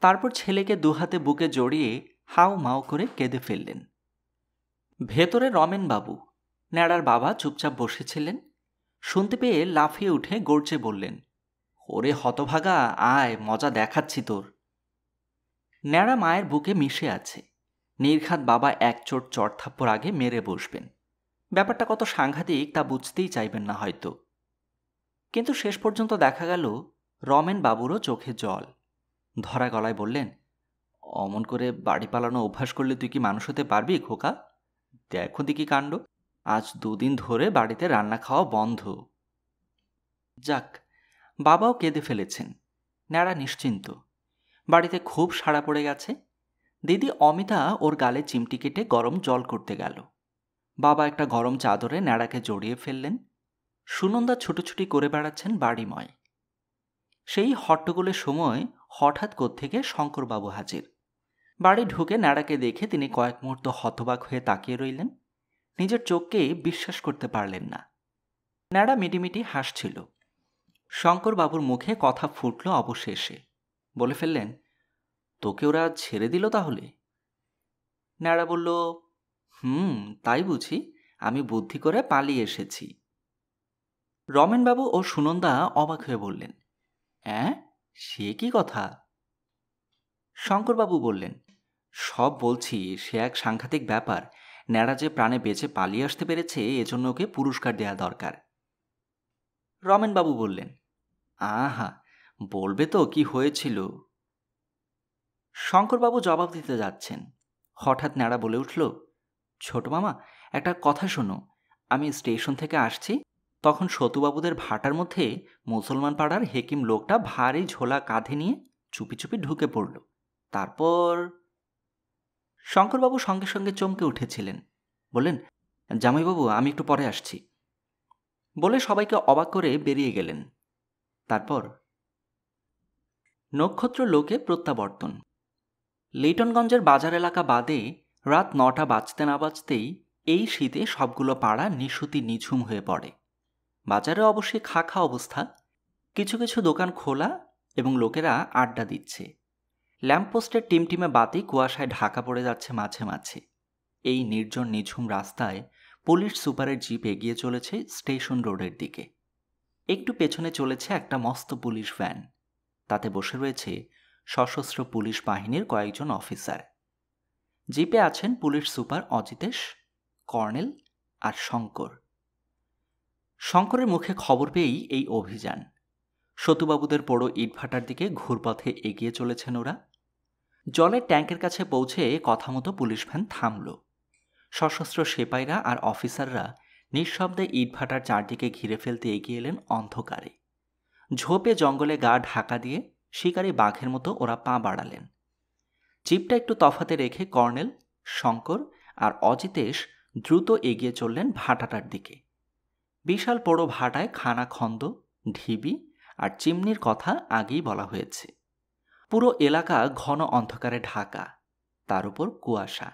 তারপর ছেলেকে দুহাতে বুকে জড়িয়ে হাউ মাউ করে কেঁদে ফেললেন। ভেতরে রমেনবাবু, ন্যাড়ার বাবা, চুপচাপ বসেছিলেন। শুনতে পেয়ে লাফিয়ে উঠে গর্জে বললেন, ওরে হতভাগা, আয়, মজা দেখাচ্ছি তোর। ন্যাড়া মায়ের বুকে মিশে আছে। নির্ঘাত বাবা এক চোট চড়থাপ্পড় আগে মেরে বসবেন। ব্যাপারটা কত সাংঘাতিক তা বুঝতেই চাইবেন না হয়তো। কিন্তু শেষ পর্যন্ত দেখা গেল রমেন বাবুরও চোখে জল। ধরা গলায় বললেন, অমন করে বাড়ি পালানো অভ্যাস করলে তুই কি মানুষ হতে পারবি খোকা? দেখো দেখি কাণ্ড, আজ 2 দিন ধরে বাড়িতে রান্না খাওয়া বন্ধ। যাক, বাবাও কেঁদে ফেলেছেন। ন্যাড়া নিশ্চিন্ত। বাড়িতে খুব সাড়া পড়ে গেছে। দিদি অমিতা ওর গালে চিমটি কেটে গরম জল করতে গেল। বাবা একটা গরম চাদরে ন্যাড়াকে জড়িয়ে ফেললেন। সুনন্দা ছুটোছুটি করে বেড়াচ্ছেন বাড়িময়। সেই হট্টগোলের সময় হঠাৎ কোত্থেকে শঙ্করবাবু হাজির। বাড়ি ঢুকে ন্যাড়াকে দেখে তিনি কয়েক মুহূর্ত হতবাক হয়ে তাকিয়ে রইলেন। নিজের চোখকে বিশ্বাস করতে পারলেন না। ন্যাড়া মিটিমিটি হাসছিল। শঙ্করবাবুর মুখে কথা ফুটল অবশেষে। বলে ফেললেন, তোকে ওরা ছেড়ে দিল তাহলে? ন্যাড়া বলল, তাই বুঝি, আমি বুদ্ধি করে পালিয়ে এসেছি। রমেনবাবু ও সুনন্দা অবাক হয়ে বললেন, অ্যাঁ, সে কি কথা? শঙ্করবাবু বললেন, সব বলছি, সে এক সাংঘাতিক ব্যাপার। ন্যাড়া যে প্রাণে বেঁচে পালিয়ে আসতে পেরেছে, এজন্য ওকে পুরস্কার দেয়া দরকার। রমেনবাবু বললেন, আহা, বলবে তো কি হয়েছিল? শঙ্করবাবু জবাব দিতে যাচ্ছেন, হঠাৎ ন্যাড়া বলে উঠল, ছোট মামা, একটা কথা শোনো। আমি স্টেশন থেকে আসছি, তখন সতুবাবুদের ভাটার মধ্যে মুসলমান পাড়ার হেকিম লোকটা ভারী ঝোলা কাঁধে নিয়ে চুপি চুপি ঢুকে পড়ল। তারপর? শঙ্করবাবু সঙ্গে সঙ্গে চমকে উঠেছিলেন। বললেন, জামাইবাবু, আমি একটু পরে আসছি। বলে সবাইকে অবাক করে বেরিয়ে গেলেন। তারপর নক্ষত্র লোকে প্রত্যাবর্তন। লিটনগঞ্জের বাজার এলাকা বাদে রাত 9টা বাজতে না বাজতেই এই শীতে সবগুলো পাড়া নিশুতি নিঝুম হয়ে পড়ে। বাজারে অবশ্যই খা অবস্থা। কিছু কিছু দোকান খোলা এবং লোকেরা আড্ডা দিচ্ছে। ল্যাম্পপোস্টের টিমটিমে বাতি কুয়াশায় ঢাকা পড়ে যাচ্ছে মাঝে মাঝে। এই নির্জন নিঝুম রাস্তায় পুলিশ সুপারের জিপ এগিয়ে চলেছে স্টেশন রোডের দিকে। একটু পেছনে চলেছে একটা মস্ত পুলিশ ভ্যান। তাতে বসে রয়েছে সশস্ত্র পুলিশ বাহিনীর কয়েকজন অফিসার। জিপে আছেন পুলিশ সুপার অজিতেশ, কর্নেল আর শঙ্কর। শঙ্করের মুখে খবর পেয়েই এই অভিযান। সতুবাবুদের পোড়ো ইটভাটার দিকে ঘুরপথে এগিয়ে চলেছেন ওরা। জলের ট্যাঙ্কের কাছে পৌঁছে কথা মতো পুলিশ ভ্যান থামল। সশস্ত্র সেপাইরা আর অফিসাররা নিঃশব্দে ইটভাটার চারদিকে ঘিরে ফেলতে এগিয়ে এলেন অন্ধকারে। ঝোপে জঙ্গলে গা ঢাকা দিয়ে শিকারী বাঘের মতো ওরা পা বাড়ালেন। জিপটা একটু তফাতে রেখে কর্নেল, শঙ্কর আর অজিতেশ দ্রুত এগিয়ে চললেন ভাটাটার দিকে। বিশাল পোড়ো ভাটায় খানাখন্দ, ঢিবি আর চিমনির কথা আগেই বলা হয়েছে। পুরো এলাকা ঘন অন্ধকারে ঢাকা, তার উপর কুয়াশা।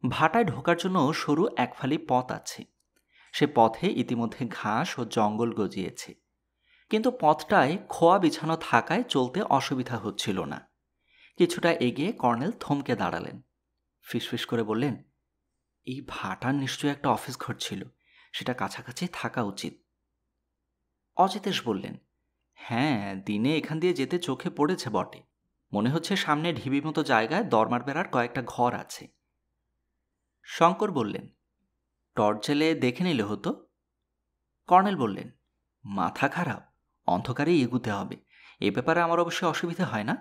ভাটায় ঢোকার জন্য সরু একফালি পথ আছে। সে পথে ইতিমধ্যে ঘাস ও জঙ্গল গজিয়েছে, কিন্তু পথটায় খোয়া বিছানো থাকায় চলতে অসুবিধা হচ্ছিল না। কিছুটা এগিয়ে কর্নেল থমকে দাঁড়ালেন। ফিসফিস করে বললেন, এই ভাটার নিশ্চয়ই একটা অফিস ঘর ছিল, সেটা কাছাকাছি থাকা উচিত। অজিতেশ বললেন, হ্যাঁ, দিনে এখান দিয়ে যেতে চোখে পড়েছে বটে। মনে হচ্ছে সামনে ঢিবি মতো জায়গায় দরমার বেড়ার কয়েকটা ঘর আছে। শঙ্কর বললেন, টর্চ জেলে দেখে নিলে হতো। কর্নেল বললেন, মাথা খারাপ, অন্ধকারেই এগুতে হবে। এ ব্যাপারে আমার অবশ্যই অসুবিধা হয় না,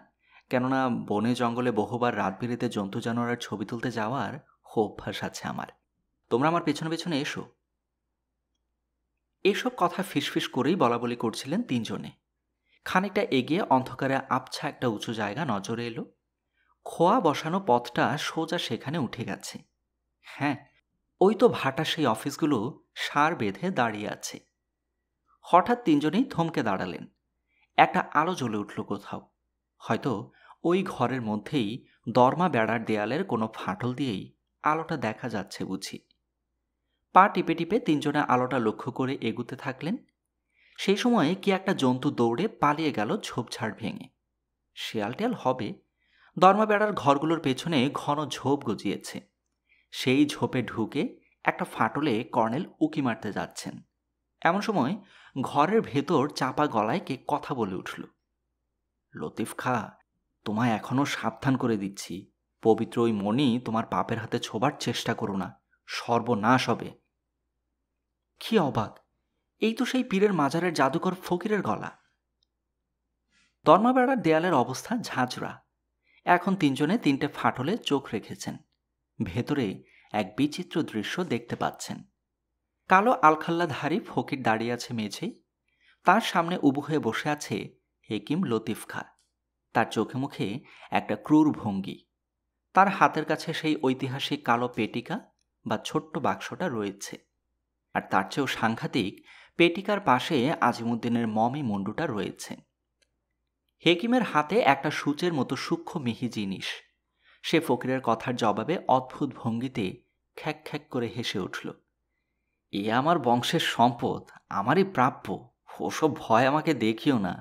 কেননা বনে জঙ্গলে বহুবার রাত বিরেতে জন্তু জানোয়ারের ছবি তুলতে যাওয়ার অভ্যাস আছে আমার। তোমরা আমার পেছনে পেছনে এসো। এসব কথা ফিসফিস করেই বলাবলি করছিলেন তিনজনে। খানিকটা এগিয়ে অন্ধকারে আবছা একটা উঁচু জায়গা নজরে এলো। খোয়া বসানো পথটা সোজা সেখানে উঠে গেছে। হ্যাঁ, ওই তো ভাটা সেই অফিসগুলো সার বেঁধে দাঁড়িয়ে আছে। হঠাৎ তিনজনেই থমকে দাঁড়ালেন। একটা আলো জ্বলে উঠল কোথাও। হয়তো ওই ঘরের মধ্যেই দরমা বেড়ার দেয়ালের কোনো ফাটল দিয়েই আলোটা দেখা যাচ্ছে বুঝি। পা টিপে টিপে তিনজনে আলোটা লক্ষ্য করে এগুতে থাকলেন। সেই সময়ে কি একটা জন্তু দৌড়ে পালিয়ে গেল ঝোপঝাড় ভেঙে। শেয়াল টেয়াল হবে। দরমা বেড়ার ঘরগুলোর পেছনে ঘন ঝোপ গজিয়েছে। সেই ঝোপে ঢুকে একটা ফাটলে কর্নেল উকি মারতে যাচ্ছেন। এমন সময় ঘরের ভেতর চাপা গলায় কে কথা বলে উঠল। লতিফ খা, তোমায় এখনো সাবধান করে দিচ্ছি, পবিত্র ওই মণি তোমার বাপের হাতে ছোবার চেষ্টা করো না, সর্বনাশ হবে। কি অবাক, এই তো সেই পীরের মাজারের জাদুকর ফকিরের গলা। দরমা বেড়ার দেয়ালের অবস্থা ঝাঁঝরা। এখন তিনজনে তিনটে ফাটলে চোখ রেখেছেন। ভেতরে এক বিচিত্র দৃশ্য দেখতে পাচ্ছেন। কালো আলখাল্লাধারী ফকির দাঁড়িয়ে আছে মেঝেই। তার সামনে উবু হয়ে বসে আছে হেকিম লতিফ খা। তার চোখে মুখে একটা ক্রূর ভঙ্গি। তার হাতের কাছে সেই ঐতিহাসিক কালো পেটিকা বা ছোট্ট বাক্সটা রয়েছে। আর তার চেয়েও সাংঘাতিক, পেটিকার পাশে আজিমুদ্দিনের মমি মুন্ডুটা রয়েছে। হেকিমের হাতে একটা সূচের মতো সূক্ষ্ম মিহি জিনিস। সে ফকিরের কথার জবাবে অদ্ভুত ভঙ্গিতে খ্যাক খ্যাক করে হেসে উঠল। এ আমার বংশের সম্পদ, আমারই প্রাপ্য, ওসব ভয় আমাকে দেখিও না।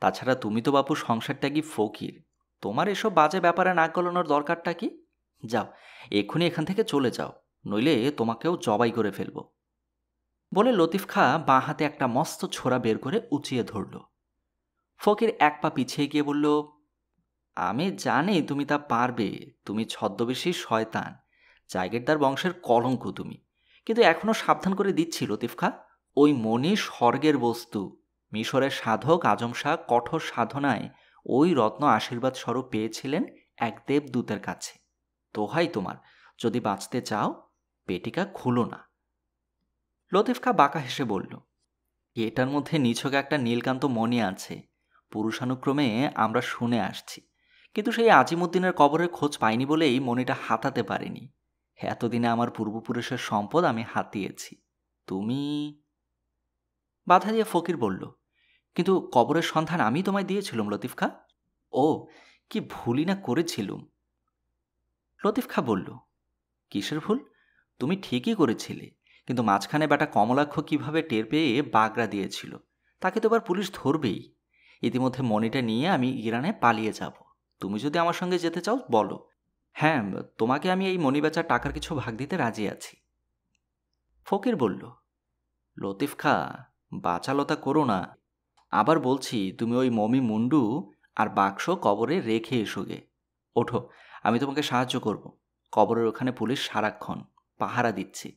তাছাড়া তুমি তো বাপু সংসারত্যাগী ফকির, তোমার এসব বাজে ব্যাপারে নাক গলানোর দরকারটা কি? যাও, এক্ষুনি এখান থেকে চলে যাও, নইলে তোমাকেও জবাই করে ফেলব। বলে লতিফ খা বাঁ হাতে একটা মস্ত ছোরা বের করে উঁচিয়ে ধরল। ফকির এক পা পিছিয়ে গিয়ে বলল, আমি জানি তুমি তা পারবে, তুমি ছদ্মবেশী শয়তান, জায়গিরদার বংশের কলঙ্ক তুমি। কিন্তু এখনও সাবধান করে দিচ্ছি লতিফ খা, ওই মণি স্বর্গের বস্তু। মিশরের সাধক আজম শাহ কঠোর সাধনায় ওই রত্ন আশীর্বাদ স্বরূপ পেয়েছিলেন এক দেবদূতের কাছে। দোহাই তোমার, যদি বাঁচতে চাও পেটিকা খুলো না। লতিফ খা বাঁকা হেসে বলল, এটার মধ্যে নিছক একটা নীলকান্ত মণি আছে, পুরুষানুক্রমে আমরা শুনে আসছি, কিন্তু সেই আজিমুদ্দিনের কবরের খোঁজ পাইনি বলেই মণিটা হাতাতে পারিনি। এতদিনে আমার পূর্বপুরুষের সম্পদ আমি হাতিয়েছি। তুমি? বাধা দিয়ে ফকির বলল, কিন্তু কবরের সন্ধান আমি তোমায় দিয়েছিলাম লতিফ খা। ও, কি ভুলই না করেছিলুম। লতিফ খা বলল, কিসের ভুল? তুমি ঠিকই করেছিলে, কিন্তু মাঝখানে বেটা কমলাক্ষ কিভাবে টের পেয়ে বাগড়া দিয়েছিল, তাকে তো এবার পুলিশ ধরবেই। ইতিমধ্যে মণিটা নিয়ে আমি ইরানে পালিয়ে যাব। তুমি যদি আমার সঙ্গে যেতে চাও বলো। হ্যাঁ, তোমাকে আমি এই মণি বেচার টাকার কিছু ভাগ দিতে রাজি আছি। ফকির বলল, লতিফ খা, বাচালতা করো না। আবার বলছি, তুমি ওই মমি মুন্ডু আর বাক্স কবরে রেখে এসোগে। ওঠো, আমি তোমাকে সাহায্য করব। কবরের ওখানে পুলিশ সারাক্ষণ পাহারা দিচ্ছে।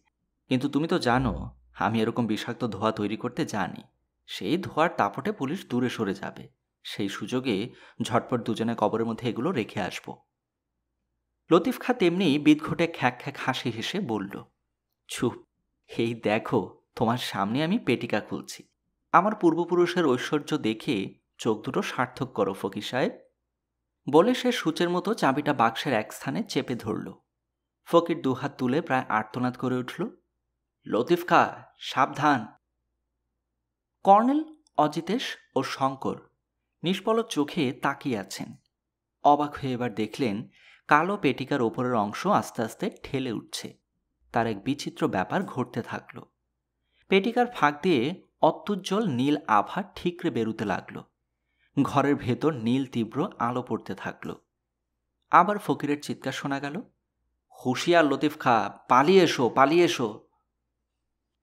কিন্তু তুমি তো জানো আমি এরকম বিষাক্ত ধোঁয়া তৈরি করতে জানি। সেই ধোঁয়ার দাপটে পুলিশ দূরে সরে যাবে। সেই সুযোগে ঝটপট দুজনে কবরের মধ্যে এগুলো রেখে আসব। লতিফ খা তেমনি বিদঘটে খ্যাক খ্যাক হাসি হেসে বলল, চুপ, এই দেখো তোমার সামনে আমি পেটিকা খুলছি। আমার পূর্বপুরুষের ঐশ্বর্য দেখে চোখ দুটো সার্থক করো ফকির সাহেব। বলে সে সূচের মতো চাবিটা বাক্সের এক স্থানে চেপে ধরল। ফকির দুহাত তুলে প্রায় আর্তনাদ করে উঠল, লতিফ খা, সাবধান। কর্নেল, অজিতেশ ও শঙ্কর নিষ্পলক চোখে তাকিয়ে আছেন। অবাক হয়ে এবার দেখলেন কালো পেটিকার ওপরের অংশ আস্তে আস্তে ঠেলে উঠছে। তার এক বিচিত্র ব্যাপার ঘটতে থাকল। পেটিকার ফাঁক দিয়ে অত্যুজ্জ্বল নীল আভা ঠিকরে বেরুতে লাগল। ঘরের ভেতর নীল তীব্র আলো পড়তে থাকল। আবার ফকিরের চিৎকার শোনা গেল, হুঁশিয়ার লতিফ খা, পালিয়ে এসো, পালিয়ে এসো।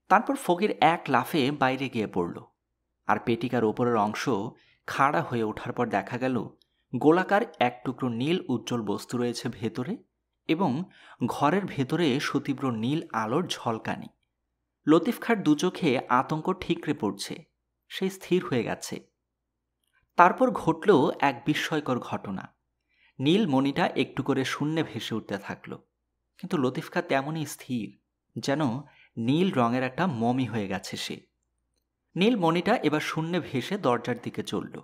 তারপর ফকির এক লাফে বাইরে গিয়ে পড়ল। আর পেটিকার ওপরের অংশ খাড়া হয়ে ওঠার পর দেখা গেল গোলাকার এক টুকরো নীল উজ্জ্বল বস্তু রয়েছে ভেতরে, এবং ঘরের ভেতরে সুতীব্র নীল আলোর ঝলকানি। লতিফ খার দু চোখে আতঙ্ক ঠিকরে পড়ছে। সে স্থির হয়ে গেছে। তারপর ঘটল এক বিস্ময়কর ঘটনা। নীল মণিটা একটু করে শূন্যে ভেসে উঠতে থাকল, কিন্তু লতিফ খা তেমনই স্থির, যেন নীল রঙের একটা মমি হয়ে গেছে সে। নীল মণিটা এবার শূন্যে ভেসে দরজার দিকে চলল।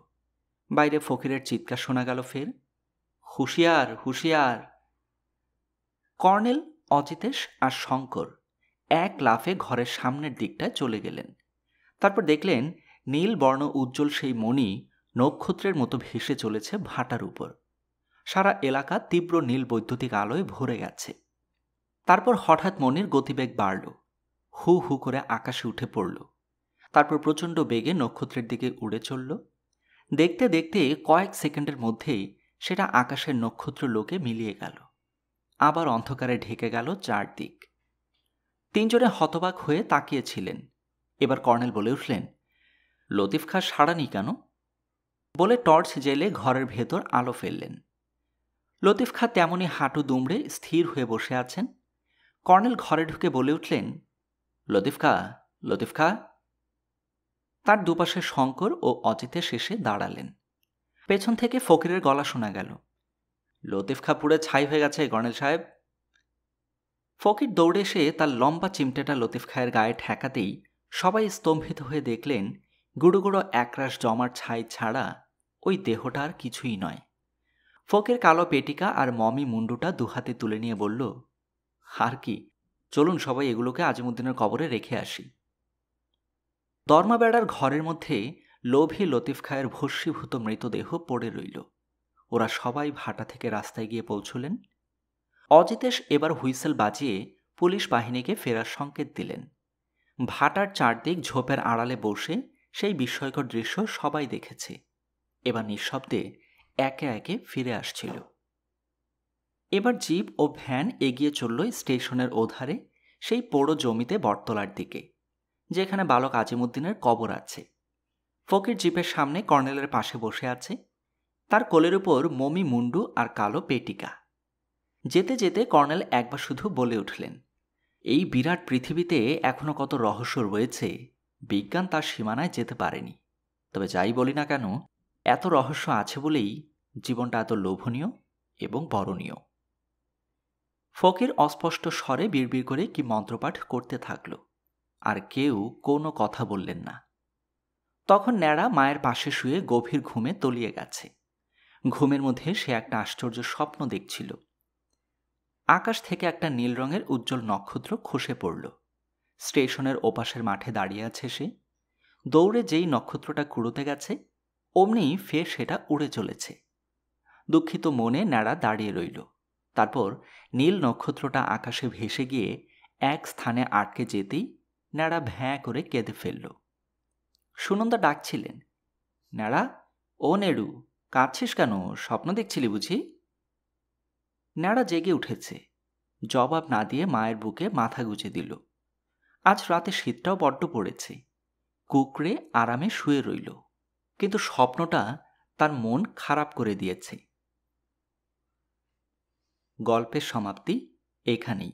বাইরে ফকিরের চিৎকার শোনা গেল ফের, হুঁশিয়ার, হুঁশিয়ার। কর্নেল, অজিতেশ আর শঙ্কর এক লাফে ঘরের সামনের দিকটায় চলে গেলেন। তারপর দেখলেন নীল বর্ণ উজ্জ্বল সেই মণি নক্ষত্রের মতো ভেসে চলেছে ভাটার উপর। সারা এলাকা তীব্র নীল বৈদ্যুতিক আলোয় ভরে গেছে। তারপর হঠাৎ মণির গতিবেগ বাড়ল, হু হু করে আকাশে উঠে পড়ল। তারপর প্রচণ্ড বেগে নক্ষত্রের দিকে উড়ে চলল। দেখতে দেখতে কয়েক সেকেন্ডের মধ্যেই সেটা আকাশের নক্ষত্র লোকে মিলিয়ে গেল। আবার অন্ধকারে ঢেকে গেল চারদিক। তিনজনে হতবাক হয়ে তাকিয়েছিলেন। এবার কর্নেল বলে উঠলেন, লতিফ খাঁ সাড়া নি কেন? বলে টর্চ জেলে ঘরের ভেতর আলো ফেললেন। লতিফ খাঁ তেমনই হাঁটু দুমড়ে স্থির হয়ে বসে আছেন। কর্নেল ঘরে ঢুকে বলে উঠলেন, লতিফ খাঁ, লতিফ খাঁ। তার দুপাশে শঙ্কর ও অজিতে শেষে দাঁড়ালেন। পেছন থেকে ফকিরের গলা শোনা গেল, লতিফ খাঁ পুড়ে ছাই হয়ে গেছে কর্নেল সাহেব। ফকির দৌড়ে এসে তার লম্বা চিমটেটা লতিফ খাঁয়ের গায়ে ঠেকাতেই সবাই স্তম্ভিত হয়ে দেখলেন গুঁড়ো গুঁড়ো একরাশ জমার ছাই ছাড়া ওই দেহটা আর কিছুই নয়। ফকির কালো পেটিকা আর মমি মুন্ডুটা দুহাতে তুলে নিয়ে বলল, আর কি, চলুন সবাই এগুলোকে আজিমুদ্দিনের কবরে রেখে আসি। দরমা বেড়ার ঘরের মধ্যে লোভী লতিফ খাঁয়ের ভস্মীভূত মৃতদেহ পড়ে রইল। ওরা সবাই ভাটা থেকে রাস্তায় গিয়ে পৌঁছলেন। অজিতেশ এবার হুইসেল বাজিয়ে পুলিশ বাহিনীকে ফেরার সংকেত দিলেন। ভাটার চারদিক ঝোপের আড়ালে বসে সেই বিস্ময়কর দৃশ্য সবাই দেখেছে। এবার নিঃশব্দে একে একে ফিরে আসছিল। এবার জিপ ও ভ্যান এগিয়ে চলল স্টেশনের ওধারে সেই পোড়ো জমিতে বটতলার দিকে, যেখানে বালক আজিমুদ্দিনের কবর আছে। ফকির জিপের সামনে কর্নেলের পাশে বসে আছে, তার কোলের উপর মমি মুন্ডু আর কালো পেটিকা। যেতে যেতে কর্নেল একবার শুধু বলে উঠলেন, এই বিরাট পৃথিবীতে এখনো কত রহস্য রয়েছে, বিজ্ঞান তার সীমানায় যেতে পারেনি। তবে যাই বলি না কেন, এত রহস্য আছে বলেই জীবনটা এত লোভনীয় এবং বরণীয়। ফকির অস্পষ্ট স্বরে বিড়বিড় করে কি মন্ত্রপাঠ করতে থাকল, আর কেউ কোনো কথা বললেন না। তখন ন্যাড়া মায়ের পাশে শুয়ে গভীর ঘুমে তলিয়ে গেছে। ঘুমের মধ্যে সে একটা আশ্চর্য স্বপ্ন দেখছিল। আকাশ থেকে একটা নীল রঙের উজ্জ্বল নক্ষত্র খসে পড়ল। স্টেশনের ওপাশের মাঠে দাঁড়িয়ে আছে সে। দৌড়ে যেই নক্ষত্রটা কুড়োতে গেছে অমনি ফের সেটা উড়ে চলেছে। দুঃখিত মনে ন্যাড়া দাঁড়িয়ে রইল। তারপর নীল নক্ষত্রটা আকাশে ভেসে গিয়ে এক স্থানে আটকে যেতেই ন্যাড়া ভ্যাঁ করে কেঁদে ফেলল। সুনন্দা ডাকছিলেন, ন্যাড়া, ও নেড়ু, কাঁদছিস কেন? স্বপ্ন দেখছিলি বুঝি? ন্যাড়া জেগে উঠেছে। জবাব না দিয়ে মায়ের বুকে মাথা গুজে দিল। আজ রাতে শীতটাও বড্ড পড়েছে। কুকড়ে আরামে শুয়ে রইল, কিন্তু স্বপ্নটা তার মন খারাপ করে দিয়েছে। গল্পের সমাপ্তি এখানেই।